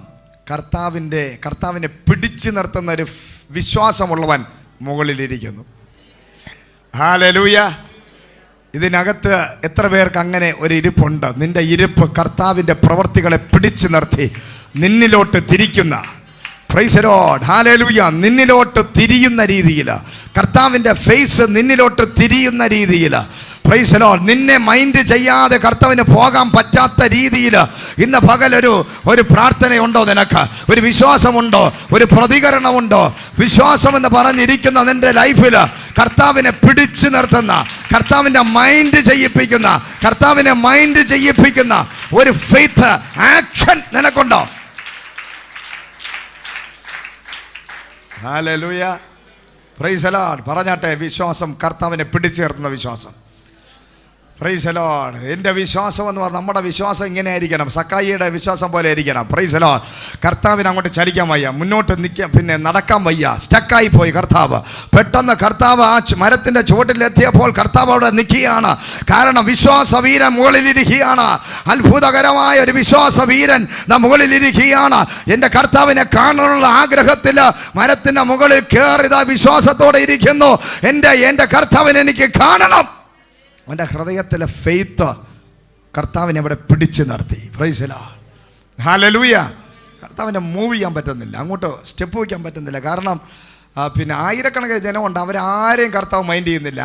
കർത്താവിനെ പിടിച്ചു നിർത്തുന്ന ഒരു വിശ്വാസമുള്ളവൻ മുകളിലിരിക്കുന്നു. ഹല്ലേലൂയ. ഇതിനകത്ത് എത്ര പേർക്ക് അങ്ങനെ ഒരു ഇരിപ്പുണ്ട്? നിന്റെ ഇരിപ്പ് കർത്താവിൻ്റെ പ്രവൃത്തികളെ പിടിച്ചു നിർത്തി നിന്നിലോട്ട് തിരിക്കുന്ന, പ്രൈസ് ദി ലോർഡ്. ഹല്ലേലൂയ. നിന്നിലോട്ട് തിരിയുന്ന രീതിയിൽ, കർത്താവിൻ്റെ ഫേസ് നിന്നിലോട്ട് തിരിയുന്ന രീതിയിൽ, പ്രൈസ് ദി ലോർഡ്. നിന്നെ മൈൻഡ് ചെയ്യാതെ കർത്താവിന് പോകാൻ പറ്റാത്ത രീതിയിൽ ഇന്ന് പകലൊരു പ്രാർത്ഥനയുണ്ടോ നിനക്ക്? ഒരു വിശ്വാസമുണ്ടോ? ഒരു പ്രതികരണമുണ്ടോ? വിശ്വാസം എന്ന് പറഞ്ഞിരിക്കുന്ന നിന്റെ ലൈഫിൽ കർത്താവിനെ പിടിച്ചു നിർത്തുന്ന, കർത്താവിൻ്റെ മൈൻഡ് ചെയ്യിപ്പിക്കുന്ന ഒരു ഫെയ്ത്ത് ആക്ഷൻ നിനക്കുണ്ടോ? ഹല്ലേലൂയ. Praise the Lord. പറഞ്ഞാട്ടെ, വിശ്വാസം കർത്താവിനെ പിടിച്ചു നിർത്തുന്ന വിശ്വാസം. Praise the Lord. എൻ്റെ വിശ്വാസം എന്ന് പറഞ്ഞാൽ നമ്മുടെ വിശ്വാസം ഇങ്ങനെ ആയിരിക്കണം, സക്കായിയുടെ വിശ്വാസം പോലെ ആയിരിക്കണം. Price the Lord. കർത്താവിന് അങ്ങോട്ട് ചലിക്കാൻ വയ്യ, മുന്നോട്ട് നിൽക്കാൻ, പിന്നെ നടക്കാൻ വയ്യ, സ്റ്റക്കായി പോയി കർത്താവ്. പെട്ടെന്ന് കർത്താവ് ആ മരത്തിൻ്റെ ചുവട്ടിലെത്തിയപ്പോൾ കർത്താവ് അവിടെ നിൽക്കുകയാണ്. കാരണം വിശ്വാസവീരൻ മുകളിലിരിക്കുകയാണ്. അത്ഭുതകരമായ ഒരു വിശ്വാസവീരൻ മുകളിലിരിക്കുകയാണ്. എൻ്റെ കർത്താവിനെ കാണാനുള്ള ആഗ്രഹത്തിൽ മരത്തിൻ്റെ മുകളിൽ കയറിയതാ വിശ്വാസത്തോടെ ഇരിക്കുന്നു. എൻ്റെ കർത്താവിനെ എനിക്ക് കാണണം. അവൻ്റെ ഹൃദയത്തിലെ ഫെയ്ത്ത് കർത്താവിനെ അവിടെ പിടിച്ചു നിർത്തി. Price the Lord. ഹല്ലേലൂയ. കർത്താവിനെ മൂവ് ചെയ്യാൻ പറ്റുന്നില്ല, അങ്ങോട്ട് സ്റ്റെപ്പ് വയ്ക്കാൻ പറ്റുന്നില്ല. കാരണം പിന്നെ ആയിരക്കണക്കിന് ജനമുണ്ട്, അവരാരെയും കർത്താവ് മൈൻഡ് ചെയ്യുന്നില്ല.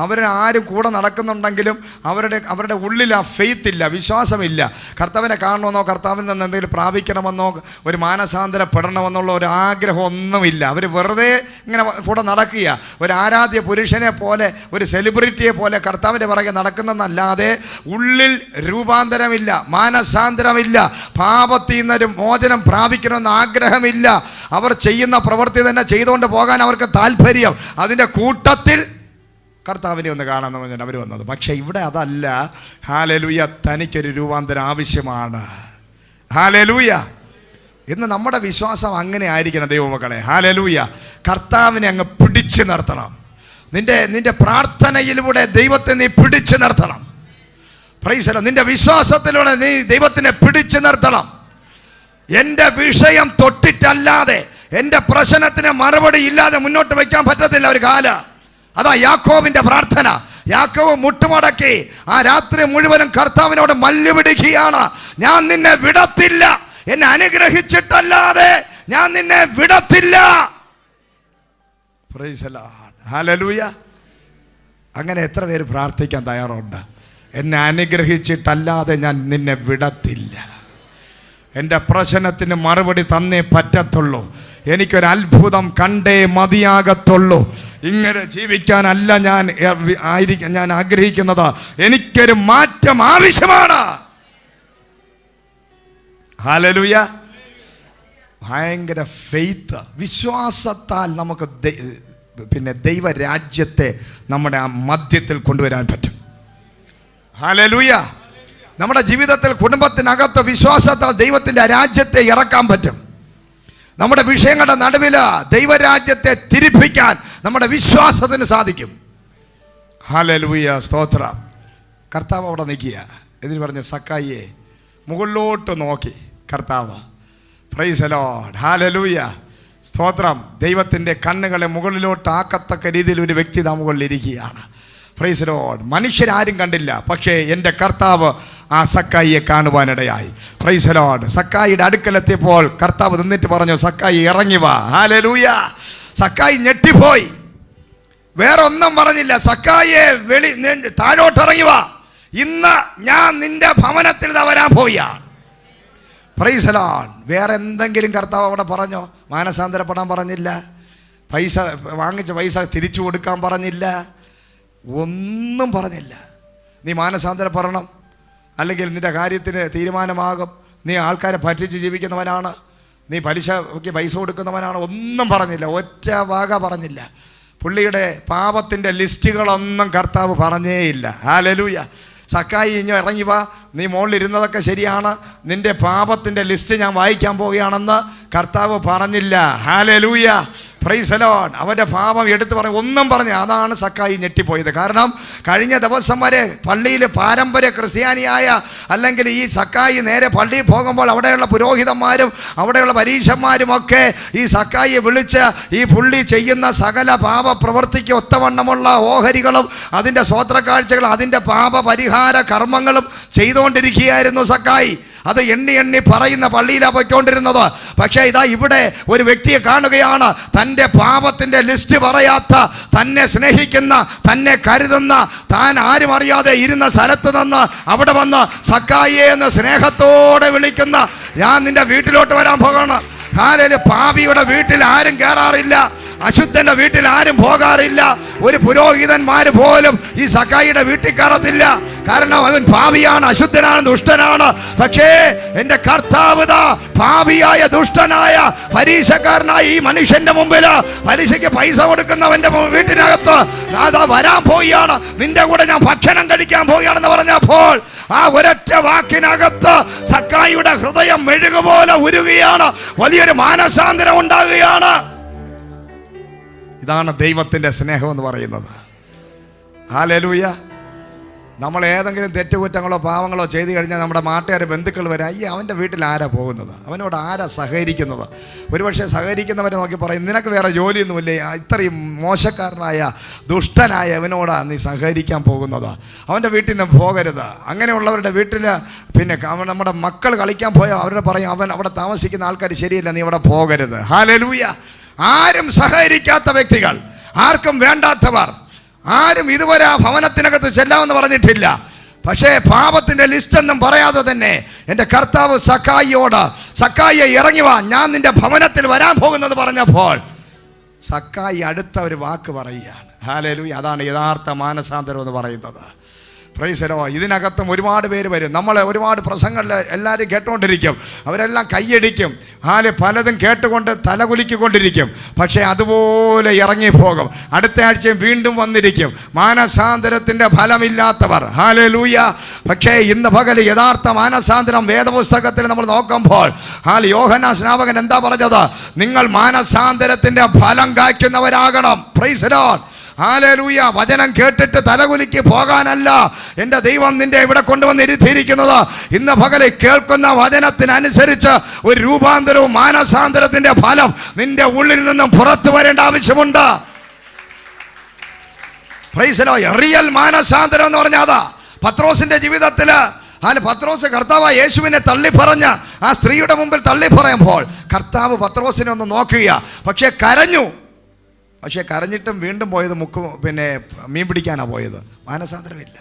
അവരാരും കൂടെ നടക്കുന്നുണ്ടെങ്കിലും അവരുടെ ഉള്ളിൽ ആ ഫെയ്ത്ത് ഇല്ല, വിശ്വാസമില്ല. കർത്താവിനെ കാണണമെന്നോ കർത്താവിൽ നിന്ന് എന്തെങ്കിലും പ്രാപിക്കണമെന്നോ ഒരു മാനസാന്തരപ്പെടണമെന്നുള്ള ഒരു ആഗ്രഹം ഒന്നുമില്ല. അവർ വെറുതെ ഇങ്ങനെ കൂടെ നടക്കുക, ഒരു ആരാധ്യ പുരുഷനെ പോലെ, ഒരു സെലിബ്രിറ്റിയെ പോലെ കർത്താവിൻ്റെ പുറകെ നടക്കുന്നതെന്നല്ലാതെ ഉള്ളിൽ രൂപാന്തരമില്ല, മാനസാന്തരമില്ല, പാപത്തിൽ നിന്നൊരു മോചനം പ്രാപിക്കണമെന്ന് ആഗ്രഹമില്ല. അവർ ചെയ്യുന്ന പ്രവൃത്തി തന്നെ ചെയ്തുകൊണ്ട് പോകാൻ അവർക്ക് താല്പര്യം. അതിൻ്റെ കൂട്ടത്തിൽ കർത്താവിനെ ഒന്ന് കാണാമെന്ന് പറഞ്ഞാൽ അവർ വന്നത്. പക്ഷേ ഇവിടെ അതല്ല. ഹല്ലേലൂയ. തനിക്കൊരു രൂപാന്തരം ആവശ്യമാണ്. ഹല്ലേലൂയ. ഇന്ന് നമ്മുടെ വിശ്വാസം അങ്ങനെ ആയിരിക്കണം ദൈവമക്കളെ. ഹല്ലേലൂയ. കർത്താവിനെ അങ്ങ് പിടിച്ചു നിർത്തണം. നിന്റെ പ്രാർത്ഥനയിലൂടെ ദൈവത്തെ നീ പിടിച്ചു നിർത്തണം. Price the Lord. നിന്റെ വിശ്വാസത്തിലൂടെ നീ ദൈവത്തിനെ പിടിച്ചു നിർത്തണം. എൻ്റെ വിഷയം തൊട്ടിട്ടല്ലാതെ, എൻ്റെ പ്രശ്നത്തിന് മറുപടി ഇല്ലാതെ മുന്നോട്ട് വയ്ക്കാൻ പറ്റത്തില്ല ഒരു കാലം. അതാ യാക്കോബിന്റെ പ്രാർത്ഥന. യാക്കോബ് മുട്ടുമടക്കി ആ രാത്രി മുഴുവനും കർത്താവിനോട് മല്ലുപിടിക്കുകയാണ്. ഞാൻ നിന്നെ വിടത്തില്ല, എന്നെ അനുഗ്രഹിച്ചിട്ടല്ലാതെ ഞാൻ നിന്നെ വിടത്തില്ല. Price the Lord. ഹല്ലേലൂയ. അങ്ങനെ എത്ര പേര് പ്രാർത്ഥിക്കാൻ തയ്യാറുണ്ട്? എന്നെ അനുഗ്രഹിച്ചിട്ടല്ലാതെ ഞാൻ നിന്നെ വിടത്തില്ല, എൻ്റെ പ്രശ്നത്തിന് മറുപടി തന്നേ പറ്റത്തുള്ളൂ, എനിക്കൊരു അത്ഭുതം കണ്ടേ മതിയാകത്തുള്ളൂ, ഇങ്ങനെ ജീവിക്കാനല്ല ഞാൻ ആഗ്രഹിക്കുന്നത്, എനിക്കൊരു മാറ്റം ആവശ്യമാണ്. ഹല്ലേലൂയ. ഭയങ്കര ഫെയ്ത്ത്, വിശ്വാസത്താൽ നമുക്ക് ദൈവരാജ്യത്തെ നമ്മുടെ ആ മധ്യത്തിൽ കൊണ്ടുവരാൻ പറ്റും. ഹല്ലേലൂയ. നമ്മുടെ ജീവിതത്തിൽ കുടുംബത്തിനകത്ത് വിശ്വാസത്താൽ ദൈവത്തിൻ്റെ രാജ്യത്തെ ഇറക്കാൻ പറ്റും. നമ്മുടെ വിഷയങ്ങളുടെ നടുവിൽ ദൈവരാജ്യത്തെ തിരിപ്പിക്കാൻ നമ്മുടെ വിശ്വാസത്തിന് സാധിക്കും. ഹല്ലേലൂയ. സ്തോത്രം. കർത്താവ് അവിടെ നിൽക്കുക. എന്നിട്ട് പറഞ്ഞു, സക്കായിയെ മുകളിലോട്ട് നോക്കി കർത്താവ്. Price the Lord. ഹല്ലേലൂയ. സ്തോത്രം. ദൈവത്തിൻ്റെ കണ്ണുകളെ മുകളിലോട്ട് ആക്കത്തക്ക രീതിയിൽ ഒരു വ്യക്തി മുകളിൽ ഇരിക്കുകയാണ്. Price the Lord. മനുഷ്യരാരും കണ്ടില്ല, പക്ഷേ എൻ്റെ കർത്താവ് ആ സക്കായിയെ കാണുവാനിടയായി. Praise the Lord. സക്കായിയുടെ അടുക്കലെത്തിയപ്പോൾ കർത്താവ് നിന്നിട്ട് പറഞ്ഞു, സക്കായി ഇറങ്ങി വാ. ഹല്ലേലൂയ. സക്കായി ഞെട്ടിപ്പോയി, വേറെ ഒന്നും പറഞ്ഞില്ല. സക്കായിയെ താഴോട്ട് ഇറങ്ങി വാ, ഇന്ന് ഞാൻ നിന്റെ ഭവനത്തിൽ വരാൻ പോയാണ്. Price the Lord. വേറെ എന്തെങ്കിലും കർത്താവ് അവിടെ പറഞ്ഞോ? മാനസാന്തരപ്പെടാൻ പറഞ്ഞില്ല, വാങ്ങിച്ച പൈസ തിരിച്ചു കൊടുക്കാൻ പറഞ്ഞില്ല, ഒന്നും പറഞ്ഞില്ല. നീ മാനസാന്തരപ്പെടണം, അല്ലെങ്കിൽ നിന്റെ കാര്യത്തിന് തീരുമാനമാകും, നീ ആൾക്കാരെ പറ്റിച്ച് ജീവിക്കുന്നവനാണ്, നീ പലിശയ്ക്ക് പൈസ കൊടുക്കുന്നവനാണ്, ഒന്നും പറഞ്ഞില്ല. ഒറ്റ വക പറഞ്ഞില്ല. പുള്ളിയുടെ പാപത്തിൻ്റെ ലിസ്റ്റുകളൊന്നും കർത്താവ് പറഞ്ഞേയില്ല. ഹല്ലേലൂയ. സക്കായി ഇഞ്ഞ് ഇറങ്ങി വാ, നീ മുകളിലിരുന്നതൊക്കെ ശരിയാണ്, നിന്റെ പാപത്തിൻ്റെ ലിസ്റ്റ് ഞാൻ വായിക്കാൻ പോവുകയാണെന്ന് കർത്താവ് പറഞ്ഞില്ല. ഹല്ലേലൂയ. Praise the Lord. അവൻ്റെ പാപം എടുത്തു പറഞ്ഞു, ഒന്നും പറഞ്ഞു. അതാണ് സക്കായി ഞെട്ടിപ്പോയത്. കാരണം കഴിഞ്ഞ ദിവസം വരെ പള്ളിയിൽ പാരമ്പര്യ ക്രിസ്ത്യാനിയായ, അല്ലെങ്കിൽ ഈ സക്കായി നേരെ പള്ളിയിൽ പോകുമ്പോൾ അവിടെയുള്ള പുരോഹിതന്മാരും അവിടെയുള്ള പരീക്ഷന്മാരും ഒക്കെ ഈ സക്കായിയെ വിളിച്ച് ഈ പുള്ളി ചെയ്യുന്ന സകല പാപ പ്രവൃത്തിക്ക് ഒത്തവണ്ണമുള്ള ഓഹരികളും അതിൻ്റെ സ്വോത്രക്കാഴ്ചകളും അതിൻ്റെ പാപ പരിഹാര കർമ്മങ്ങളും ചെയ്തുകൊണ്ടിരിക്കുകയായിരുന്നു സക്കായി. അത് എണ്ണി എണ്ണി പറയുന്ന പള്ളിയിലാണ് പോയിക്കൊണ്ടിരുന്നത്. പക്ഷേ ഇതാ ഇവിടെ ഒരു വ്യക്തിയെ കാണുകയാണ്, തൻ്റെ പാപത്തിൻ്റെ ലിസ്റ്റ് പറയാത്ത, തന്നെ സ്നേഹിക്കുന്ന, തന്നെ കരുതുന്ന, താൻ ആരും അറിയാതെ ഇരുന്ന സ്ഥലത്ത് നിന്ന് അവിടെ വന്ന് സക്കായിയെ എന്ന് സ്നേഹത്തോടെ വിളിക്കുന്ന, ഞാൻ നിന്റെ വീട്ടിലോട്ട് വരാൻ പോകണം. കാലയിൽ പാപിയുടെ വീട്ടിൽ ആരും കയറാറില്ല, അശുദ്ധന്റെ വീട്ടിൽ ആരും പോകാറില്ല, ഒരു പുരോഹിതന്മാര് പോലും ഈ സക്കായിയുടെ വീട്ടിൽ കയറത്തില്ല. കാരണം അവൻ പാപിയാണ്, അശുദ്ധനാണ്, ദുഷ്ടനാണ്. പക്ഷേ എൻ്റെ കർത്താവ് പാപിയായ, ദുഷ്ടനായ, പരീക്ഷക്കാരനായ ഈ മനുഷ്യന്റെ മുമ്പിൽ പരീക്ഷയ്ക്ക് പൈസ കൊടുക്കുന്നവന്റെ വീട്ടിനകത്ത് അതാ വരാൻ പോവുകയാണ്, നിന്റെ കൂടെ ഞാൻ ഭക്ഷണം കഴിക്കാൻ പോവുകയാണെന്ന് പറഞ്ഞപ്പോൾ ആ ഒരൊറ്റ വാക്കിനകത്ത് സക്കായിയുടെ ഹൃദയം മെഴുകുപോലെ ഉരുകുകയാണ്, വലിയൊരു മാനസാന്തരം ഉണ്ടാകുകയാണ്. ഇതാണ് ദൈവത്തിൻ്റെ സ്നേഹം എന്ന് പറയുന്നത്. ഹല്ലേലൂയ. നമ്മൾ ഏതെങ്കിലും തെറ്റുകുറ്റങ്ങളോ പാവങ്ങളോ ചെയ്തു കഴിഞ്ഞാൽ നമ്മുടെ നാട്ടുകാർ, ബന്ധുക്കൾ വരെ, അയ്യേ അവൻ്റെ വീട്ടിൽ ആരാ പോകുന്നത്, അവനോട് ആരാ സഹകരിക്കുന്നത്? ഒരുപക്ഷെ സഹകരിക്കുന്നവരെ നോക്കി പറയും, നിനക്ക് വേറെ ജോലിയൊന്നുമില്ലേ, ഇത്രയും മോശക്കാരനായ ദുഷ്ടനായ അവനോടാണ് നീ സഹകരിക്കാൻ പോകുന്നത്, അവൻ്റെ വീട്ടിൽ നിന്ന് പോകരുത്. അങ്ങനെയുള്ളവരുടെ വീട്ടിൽ പിന്നെ നമ്മുടെ മക്കൾ കളിക്കാൻ പോയാൽ അവരുടെ പറയും, അവൻ അവിടെ താമസിക്കുന്ന ആൾക്കാർ ശരിയല്ല, നീ അവിടെ പോകരുത്. ഹല്ലേലൂയ. ആരും സഹകരിക്കാത്ത വ്യക്തികൾ, ആർക്കും വേണ്ടാത്തവർ, ആരും ഇതുവരെ ആ ഭവനത്തിനകത്ത് ചെല്ലാമെന്ന് പറഞ്ഞിട്ടില്ല. പക്ഷേ പാപത്തിൻ്റെ ലിസ്റ്റൊന്നും പറയാതെ തന്നെ എൻ്റെ കർത്താവ് സക്കായിയോട്, സക്കായിയെ ഇറങ്ങി വാ, ഞാൻ നിന്റെ ഭവനത്തിൽ വരാൻ പോകുന്നത് പറഞ്ഞപ്പോൾ സക്കായി അടുത്ത ഒരു വാക്ക് പറയുകയാണ്. ഹല്ലേലൂയ. അതാണ് യഥാർത്ഥ മാനസാന്തരം എന്ന് പറയുന്നത്. Praise the Lord. ഇതിനകത്തും ഒരുപാട് പേര് വരും. നമ്മൾ ഒരുപാട് പ്രസംഗങ്ങളിൽ എല്ലാവരും കേട്ടുകൊണ്ടിരിക്കും, അവരെല്ലാം കൈയടിക്കും, പലതും കേട്ടുകൊണ്ട് തലകുലിക്കൊണ്ടിരിക്കും. പക്ഷേ അതുപോലെ ഇറങ്ങിപ്പോകും. അടുത്ത ആഴ്ചയും വീണ്ടും വന്നിരിക്കും മാനസാന്തരത്തിൻ്റെ ഫലമില്ലാത്തവർ. ഹല്ലേലൂയ. പക്ഷേ ഇന്ന് പകൽ യഥാർത്ഥ മാനസാന്തരം വേദപുസ്തകത്തിൽ നമ്മൾ നോക്കുമ്പോൾ യോഹന്നാൻ സ്നാപകൻ എന്താ പറഞ്ഞത്? നിങ്ങൾ മാനസാന്തരത്തിൻ്റെ ഫലം കായ്ക്കുന്നവരാകണം. Praise the Lord. ഹല്ലേലൂയ. വചനം കേട്ടിട്ട് തലകുലിക്ക് പോകാനല്ല എൻ്റെ ദൈവം നിന്റെ ഇവിടെ കൊണ്ടുവന്ന് ഇരുത്തിയിരിക്കുന്നത്. ഇന്ന് പകൽ കേൾക്കുന്ന വചനത്തിനനുസരിച്ച് ഒരു രൂപാന്തരവും മാനസാന്തരത്തിൻ്റെ ഫലം നിന്റെ ഉള്ളിൽ നിന്നും പുറത്തു വരേണ്ട ആവശ്യമുണ്ട്. Price the Lord. റിയൽ മാനസാന്തരം എന്ന് പറഞ്ഞാൽ അതാ. പത്രോസിന്റെ ജീവിതത്തിൽ പത്രോസ് കർത്താവ് യേശുവിനെ തള്ളിപ്പറഞ്ഞ് ആ സ്ത്രീയുടെ മുമ്പിൽ തള്ളിപ്പറയുമ്പോൾ കർത്താവ് പത്രോസിനെ ഒന്ന് നോക്കുക. പക്ഷേ കരഞ്ഞു. പക്ഷേ കരഞ്ഞിട്ടും വീണ്ടും പോയത് മീൻ പിടിക്കാനാണ് പോയത്. മാനസാന്തരമില്ല.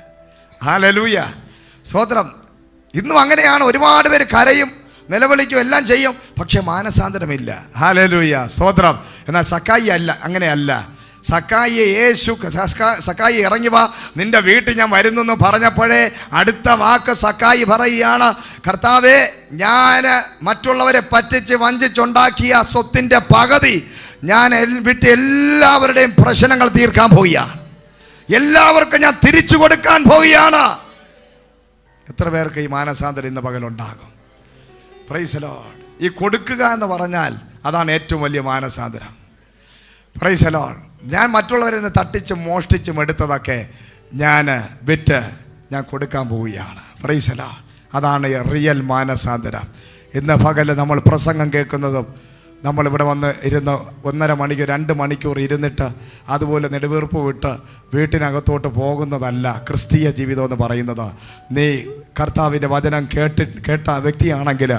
ഹല്ലേലൂയ. സ്തോത്രം. ഇന്നും അങ്ങനെയാണ്. ഒരുപാട് പേര് കരയും, നിലവിളിക്കും, എല്ലാം ചെയ്യും, പക്ഷെ മാനസാന്തരമില്ല. ഹല്ലേലൂയ. സ്തോത്രം. എന്നാൽ സക്കായി അല്ല, അങ്ങനെയല്ല. സക്കായി ഇറങ്ങി വാ, നിന്റെ വീട്ടിൽ ഞാൻ വരുന്നു എന്ന് പറഞ്ഞപ്പോഴേ അടുത്ത വാക്ക് സക്കായി പറയുകയാണ്, കർത്താവേ, ഞാൻ മറ്റുള്ളവരെ പറ്റിച്ച് വഞ്ചിച്ചുണ്ടാക്കിയ സ്വത്തിൻ്റെ പകുതി ഞാൻ വിട്ട് എല്ലാവരുടെയും പ്രശ്നങ്ങൾ തീർക്കാൻ പോവുകയാണ്. എല്ലാവർക്കും ഞാൻ തിരിച്ചു കൊടുക്കാൻ പോവുകയാണ്. എത്ര പേർക്ക് ഈ മാനസാന്തരം ഇന്ന് പകലുണ്ടാകും? Price the Lord. ഈ കൊടുക്കുക എന്ന് പറഞ്ഞാൽ അതാണ് ഏറ്റവും വലിയ മാനസാന്തരം. Price the Lord. ഞാൻ മറ്റുള്ളവരിൽ നിന്ന് തട്ടിച്ചും മോഷ്ടിച്ചും എടുത്തതൊക്കെ ഞാൻ വിറ്റ് ഞാൻ കൊടുക്കാൻ പോവുകയാണ്. Price the Lord. അതാണ് റിയൽ മാനസാന്തരം. ഇന്ന് പകൽ നമ്മൾ പ്രസംഗം കേൾക്കുന്നതും നമ്മളിവിടെ വന്ന് ഇരുന്ന് 1.5 മണിക്കൂർ 2 മണിക്കൂർ ഇരുന്നിട്ട് അതുപോലെ നെടുവീർപ്പ് വിട്ട് വീട്ടിനകത്തോട്ട് പോകുന്നതല്ല ക്രിസ്തീയ ജീവിതം എന്ന് പറയുന്നത്. നീ കർത്താവിൻ്റെ വചനം കേട്ട വ്യക്തിയാണെങ്കിൽ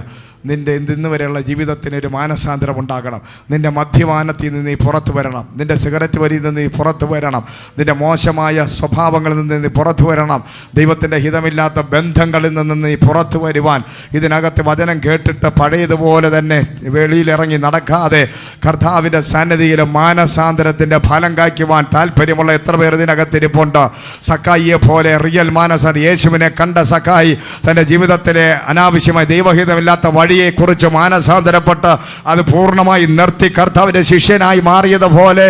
നിൻ്റെ ഇന്ന് വരെയുള്ള ജീവിതത്തിന് ഒരു മാനസാന്തരം ഉണ്ടാകണം. നിൻ്റെ മദ്യപാനത്തിൽ നിന്ന് നീ പുറത്തു വരണം. നിൻ്റെ സിഗരറ്റ് വലിയിൽ നിന്ന് നീ പുറത്തു വരണം. നിൻ്റെ മോശമായ സ്വഭാവങ്ങളിൽ നിന്ന് നീ പുറത്തു വരണം. ദൈവത്തിൻ്റെ ഹിതമില്ലാത്ത ബന്ധങ്ങളിൽ നിന്ന് നീ പുറത്തു വരുവാൻ ഇതിനകത്ത് വചനം കേട്ടിട്ട് പഴയതുപോലെ തന്നെ വെളിയിലിറങ്ങി നടക്കാതെ കർത്താവിൻ്റെ സന്നിധിയിൽ മാനസാന്തരത്തിൻ്റെ ഫലം കായ്ക്കുവാൻ താല്പര്യമുള്ള എത്ര പേർ ഇതിനകത്തിരിപ്പുണ്ട്? സക്കായിയെ പോലെ റിയൽ മാനസാന്തരം. യേശുവിനെ കണ്ട സക്കായി തൻ്റെ ജീവിതത്തിലെ അനാവശ്യമായി ദൈവഹിതമില്ലാത്ത വഴിയെക്കുറിച്ച് മാനസാന്തരപ്പെട്ട് അത് പൂർണ്ണമായി നിർത്തി കർത്താവിൻ്റെ ശിഷ്യനായി മാറിയതുപോലെ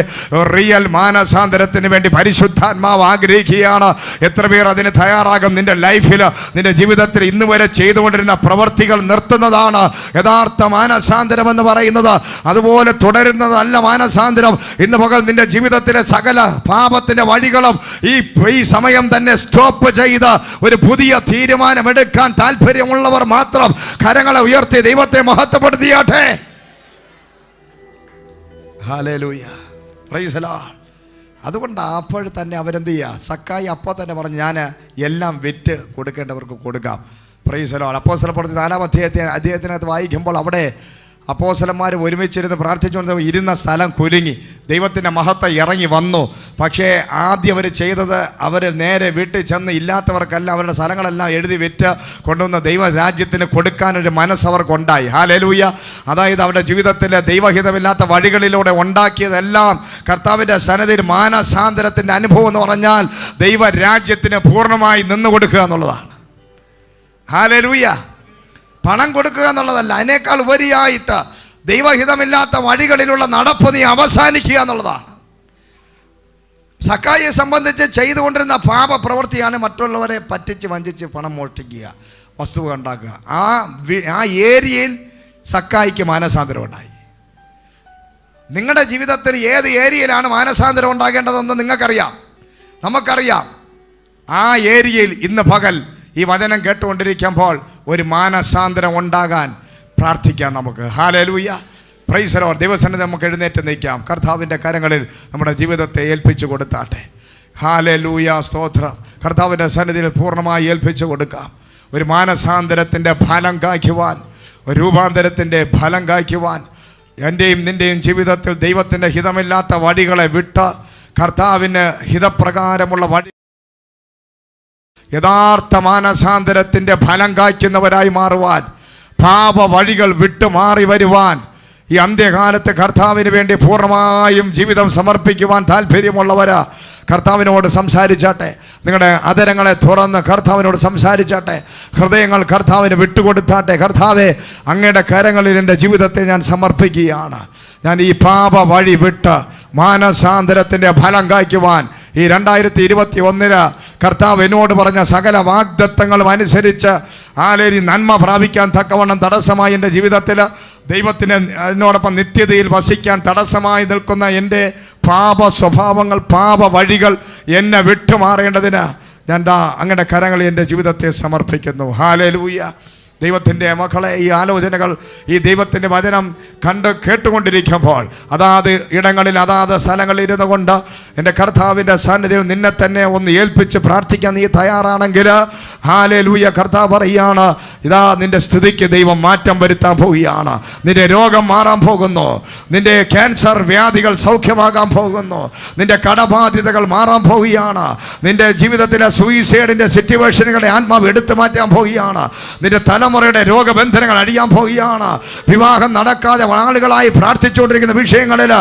റിയൽ മാനസാന്തരത്തിന് വേണ്ടി പരിശുദ്ധാത്മാവ് ആഗ്രഹിക്കുകയാണ്. എത്ര പേർ അതിന് തയ്യാറാകും? നിന്റെ ലൈഫിൽ, നിന്റെ ജീവിതത്തിൽ ഇന്ന് വരെ ചെയ്തുകൊണ്ടിരുന്ന പ്രവൃത്തികൾ നിർത്തുന്നതാണ് യഥാർത്ഥ മാനസാന്തരം എന്ന് പറയുന്നത്. അതുപോലെ തുടരുന്നതല്ല മാനസാന്തരം. ഇന്ന് പകൽ നിന്റെ ജീവിതത്തിലെ സകല പാപത്തിന്റെ വഴികളും ഈ സമയം തന്നെ സ്റ്റോപ്പ് ചെയ്ത് ഒരു പുതിയ തീരുമാനമെടുക്കാൻ താല്പര്യമുള്ളവർ മാത്രം കരങ്ങളെ ഉയർത്തി ദൈവത്തെ മഹത്വപ്പെടുത്തിയാട്ടെ. ഹല്ലേലൂയ. Praise the Lord. അതുകൊണ്ട് അപ്പോൾ തന്നെ അവരെന്ത് ചെയ്യുക? സക്കായി അപ്പോൾ തന്നെ പറഞ്ഞു, ഞാൻ എല്ലാം വിറ്റ് കൊടുക്കേണ്ടവർക്ക് കൊടുക്കാം. Praise the Lord. അപ്പോസ്തലപ്രവൃത്തി 4-ാം അധ്യായത്തിനകത്ത് വായിക്കുമ്പോൾ അവിടെ അപ്പോസ്തലന്മാർ ഒരുമിച്ചിരുന്ന് പ്രാർത്ഥിച്ചുകൊണ്ട് ഇരുന്ന സ്ഥലം കുലുങ്ങി, ദൈവത്തിൻ്റെ മഹത്വം ഇറങ്ങി വന്നു. പക്ഷേ ആദ്യം അവർ ചെയ്തത്, അവർ നേരെ വീട്ടിൽ ചെന്ന് ഇല്ലാത്തവർക്കെല്ലാം അവരുടെ സ്ഥലങ്ങളെല്ലാം എഴുതി വിറ്റ് കൊണ്ടുവന്ന് ദൈവരാജ്യത്തിന് കൊടുക്കാനൊരു മനസ്സവർക്കുണ്ടായി. ഹല്ലേലൂയ. അതായത് അവരുടെ ജീവിതത്തിലെ ദൈവഹിതമില്ലാത്ത വഴികളിലൂടെ ഉണ്ടാക്കിയതെല്ലാം കർത്താവിൻ്റെ സന്നിധിയിൽ മാനസാന്തരത്തിൻ്റെ അനുഭവം എന്ന് പറഞ്ഞാൽ ദൈവരാജ്യത്തിന് പൂർണ്ണമായി നിന്നു കൊടുക്കുക എന്നുള്ളതാണ്. ഹല്ലേലൂയ. പണം കൊടുക്കുക എന്നുള്ളതല്ല, അതിനേക്കാൾ ഉപരിയായിട്ട് ദൈവഹിതമില്ലാത്ത വഴികളിലുള്ള നടപ്പ് നീ അവസാനിക്കുക എന്നുള്ളതാണ്. സക്കായിയെ സംബന്ധിച്ച് ചെയ്തുകൊണ്ടിരുന്ന പാപ പ്രവൃത്തിയാണ് മറ്റുള്ളവരെ പറ്റിച്ച് വഞ്ചിച്ച് പണം മോഷ്ടിക്കുക, വസ്തു ഉണ്ടാക്കുക. ആ ഏരിയയിൽ സക്കായിക്ക് മാനസാന്തരം ഉണ്ടായി. നിങ്ങളുടെ ജീവിതത്തിൽ ഏത് ഏരിയയിലാണ് മാനസാന്തരം ഉണ്ടാകേണ്ടതെന്ന് നിങ്ങൾക്കറിയാം, നമുക്കറിയാം. ആ ഏരിയയിൽ ഇന്ന് പകൽ ഈ വചനം കേട്ടുകൊണ്ടിരിക്കുമ്പോൾ ഒരു മാനസാന്തരം ഉണ്ടാകാൻ പ്രാർത്ഥിക്കാം നമുക്ക്. ഹല്ലേലൂയ. Praise the Lord. ദൈവസന്നിധി നമുക്ക് എഴുന്നേറ്റ് നിൽക്കാം. കർത്താവിൻ്റെ കരങ്ങളിൽ നമ്മുടെ ജീവിതത്തെ ഏൽപ്പിച്ചു കൊടുത്താട്ടെ. ഹല്ലേലൂയ. സ്തോത്രം. കർത്താവിൻ്റെ സന്നിധിയിൽ പൂർണ്ണമായി ഏൽപ്പിച്ചു കൊടുക്കാം. ഒരു മാനസാന്തരത്തിൻ്റെ ഫലം കായ്ക്കുവാൻ, ഒരു രൂപാന്തരത്തിൻ്റെ ഫലം കായ്ക്കുവാൻ, എൻ്റെയും നിൻ്റെയും ജീവിതത്തിൽ ദൈവത്തിൻ്റെ ഹിതമില്ലാത്ത വഴികളെ വിട്ട് കർത്താവിന് ഹിതപ്രകാരമുള്ള വഴി, യഥാർത്ഥ മാനസാന്തരത്തിൻ്റെ ഫലം കായ്ക്കുന്നവരായി മാറുവാൻ, പാപ വഴികൾ വിട്ടു മാറി വരുവാൻ, ഈ അന്ത്യകാലത്ത് കർത്താവിന് വേണ്ടി പൂർണ്ണമായും ജീവിതം സമർപ്പിക്കുവാൻ താല്പര്യമുള്ളവരാ കർത്താവിനോട് സംസാരിച്ചാട്ടെ. നിങ്ങളുടെ അതരങ്ങളെ തുറന്ന് കർത്താവിനോട് സംസാരിച്ചാട്ടെ. ഹൃദയങ്ങൾ കർത്താവിന് വിട്ടുകൊടുത്താട്ടെ. കർത്താവെ, അങ്ങയുടെ കരങ്ങളിൽ എൻ്റെ ജീവിതത്തെ ഞാൻ സമർപ്പിക്കുകയാണ്. ഞാൻ ഈ പാപ വഴി വിട്ട് മാനസാന്തരത്തിൻ്റെ ഫലം കായ്ക്കുവാൻ ഈ 2021 കർത്താവ് എന്നോട് പറഞ്ഞ സകല വാഗ്ദത്തങ്ങളും അനുസരിച്ച് ആലേരി നന്മ പ്രാപിക്കാൻ തക്കവണ്ണം തടസ്സമായി എൻ്റെ ജീവിതത്തിൽ ദൈവത്തിന് എന്നോടൊപ്പം നിത്യതയിൽ വസിക്കാൻ തടസ്സമായി നിൽക്കുന്ന എൻ്റെ പാപ സ്വഭാവങ്ങൾ, പാപ വഴികൾ എന്നെ വിട്ടുമാറേണ്ടതിന് ഞാൻ അങ്ങയുടെ കരങ്ങളിൽ എൻ്റെ ജീവിതത്തെ സമർപ്പിക്കുന്നു. ഹല്ലേലൂയ. ദൈവത്തിൻ്റെ മക്കളെ, ഈ ആലോചനകൾ, ഈ ദൈവത്തിൻ്റെ വചനം കേട്ടുകൊണ്ടിരിക്കുമ്പോൾ അതാത് ഇടങ്ങളിൽ അതാത് സ്ഥലങ്ങളിൽ ഇരുന്നു കൊണ്ട് എൻ്റെ കർത്താവിൻ്റെ സന്നിധിയിൽ നിന്നെ തന്നെ ഒന്ന് ഏൽപ്പിച്ച് പ്രാർത്ഥിക്കാൻ നീ തയ്യാറാണെങ്കിൽ, ഹല്ലേലൂയ, കർത്താവ് പറയുകയാണ്, ഇതാ നിന്റെ സ്ഥിതിക്ക് ദൈവം മാറ്റം വരുത്താൻ പോവുകയാണ്. നിന്റെ രോഗം മാറാൻ പോകുന്നു. നിന്റെ ക്യാൻസർ വ്യാധികൾ സൗഖ്യമാകാൻ പോകുന്നു. നിന്റെ കടബാധ്യതകൾ മാറാൻ പോവുകയാണ്. നിന്റെ ജീവിതത്തിലെ സൂയിസൈഡിൻ്റെ സിറ്റുവേഷനുകളെ ആത്മാവ് എടുത്തു മാറ്റാൻ പോവുകയാണ്. നിന്റെ തലമുറയുടെ രോഗബന്ധനങ്ങൾ അഴിയാൻ പോവുകയാണ്. വിവാഹം നടക്കാതെ ആളുകളായി പ്രാർത്ഥിച്ചുകൊണ്ടിരിക്കുന്ന വിഷയങ്ങളിൽ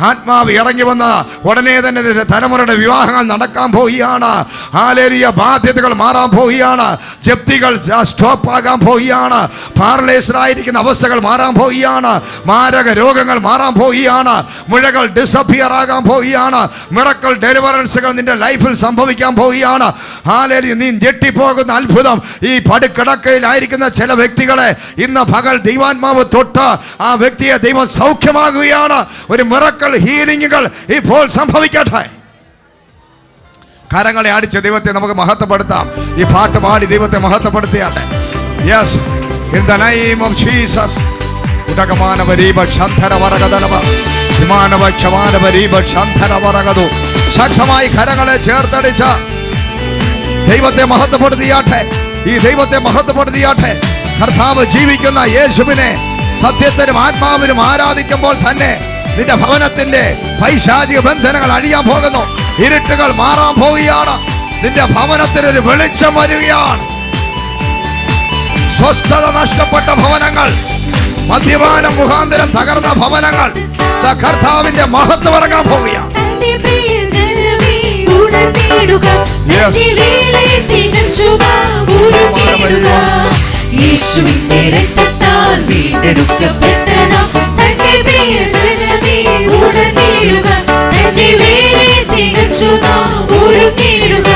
ആത്മാവ് ഇറങ്ങി വന്ന് ഉടനെ തന്നെ നിന്റെ തലമുറയുടെ വിവാഹങ്ങൾ നടക്കാൻ പോവുകയാണ്. ഹല്ലേലൂയ. ബാധ്യതകൾ മാറാൻ പോവുകയാണ്. ജപ്തികൾ സ്റ്റോപ്പ് ആകാൻ പോവുകയാണ്. പാരലൈസ്ഡായിരിക്കുന്ന അവസ്ഥകൾ മാറാൻ പോവുകയാണ്. മാരക രോഗങ്ങൾ മാറാൻ പോവുകയാണ്. മുഴകൾ ഡിസപ്പിയർ ആകാൻ പോവുകയാണ്. മിറക്കിൾ ഡെലിവറൻസുകൾ നിന്റെ ലൈഫിൽ സംഭവിക്കാൻ പോവുകയാണ്. ഹല്ലേലൂയ. നീ ഞെട്ടിപ്പോകുന്ന അത്ഭുതം ഈ പടുകിടക്കയിലായിരിക്കുന്ന ചില വ്യക്തികളെ ഇന്ന് പകൽ ദൈവാത്മാവ് തൊട്ട് ആ വ്യക്തിയെ ദൈവം സൗഖ്യമാകുകയാണ്. ഒരു മിറക്കിൾ ഹീലിംഗുകൾ ഇപ്പോൾ സംഭവിക്കട്ടെ. കരങ്ങളെ അടിച്ച് ദൈവത്തെ നമുക്ക് മഹത്വപ്പെടുത്താം. ഈ പാട്ട് പാടി ദൈവത്തെ മഹത്വപ്പെടുത്തിയാട്ടെ. Yes, in the name of Jesus. ശക്തമായി കരങ്ങളെ ചേർത്തടിച്ച ദൈവത്തെ മഹത്വപ്പെടുത്തിയാട്ടെ. ഈ ദൈവത്തെ മഹത്വപ്പെടുത്തിയാട്ടെ. കർത്താവ് ജീവിക്കുന്ന യേശുവിനെ സത്യത്തിനും ആത്മാവിനും ആരാധിക്കുമ്പോൾ തന്നെ നിന്റെ ഭവനത്തിന്റെ പൈശാചിക ബന്ധനങ്ങൾ അഴിയാൻ പോകുന്നു. ഇരുട്ടുകൾ മാറാൻ പോവുകയാണ്. നിന്റെ ഭവനത്തിനൊരു വെളിച്ചം വരികയാണ്. സ്വസ്ഥത നഷ്ടപ്പെട്ട ഭവനങ്ങൾ, മദ്യപാനം മുഖാന്തരം തകർന്ന ഭവനങ്ങൾ, കർത്താവിന്റെ മഹത്വം ഇറങ്ങാൻ പോവുകയാണ്. യേശുവിന്റെ രക്തത്താൽ വീണ്ടെടുക്കപ്പെട്ടതാ തന്റെ പ്രിയജനമേ ഉണർന്നിടുക. തന്റെ വേലയെ തികച്ചുതാ ഒരുങ്ങിടുക.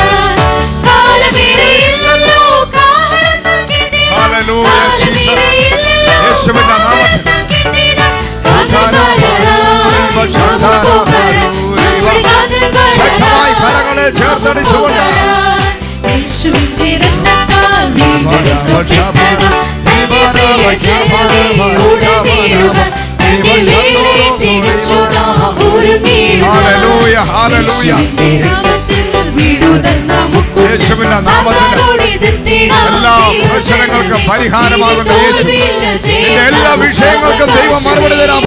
കാലമേറെയില്ലല്ലോ കാഹളം കേട്ടിടാം. കാലമേറെയില്ലല്ലോ കാഹളം കേട്ടിടാം. ശക്തമായി കരങ്ങളെ ചേർത്തടിച്ചുകൊണ്ട് യേശുവിന്റെ രക്തത്താൽ വീണ്ടെടുക്കപ്പെട്ടതാ തന്റെ പ്രിയജനമേ ഉണർന്നിടുക. തന്റെ വേലയെ തികച്ചുതാ ഒരുങ്ങിടുക. Hallelujah, hallelujah. യേശുവിന്റെ നാമത്തിൽ എല്ലാ പ്രശ്നങ്ങൾക്കും പരിഹാരമാകുന്ന യേശു, എല്ലാ വിഷയങ്ങൾക്കും ദൈവം മറുപടി തരാം.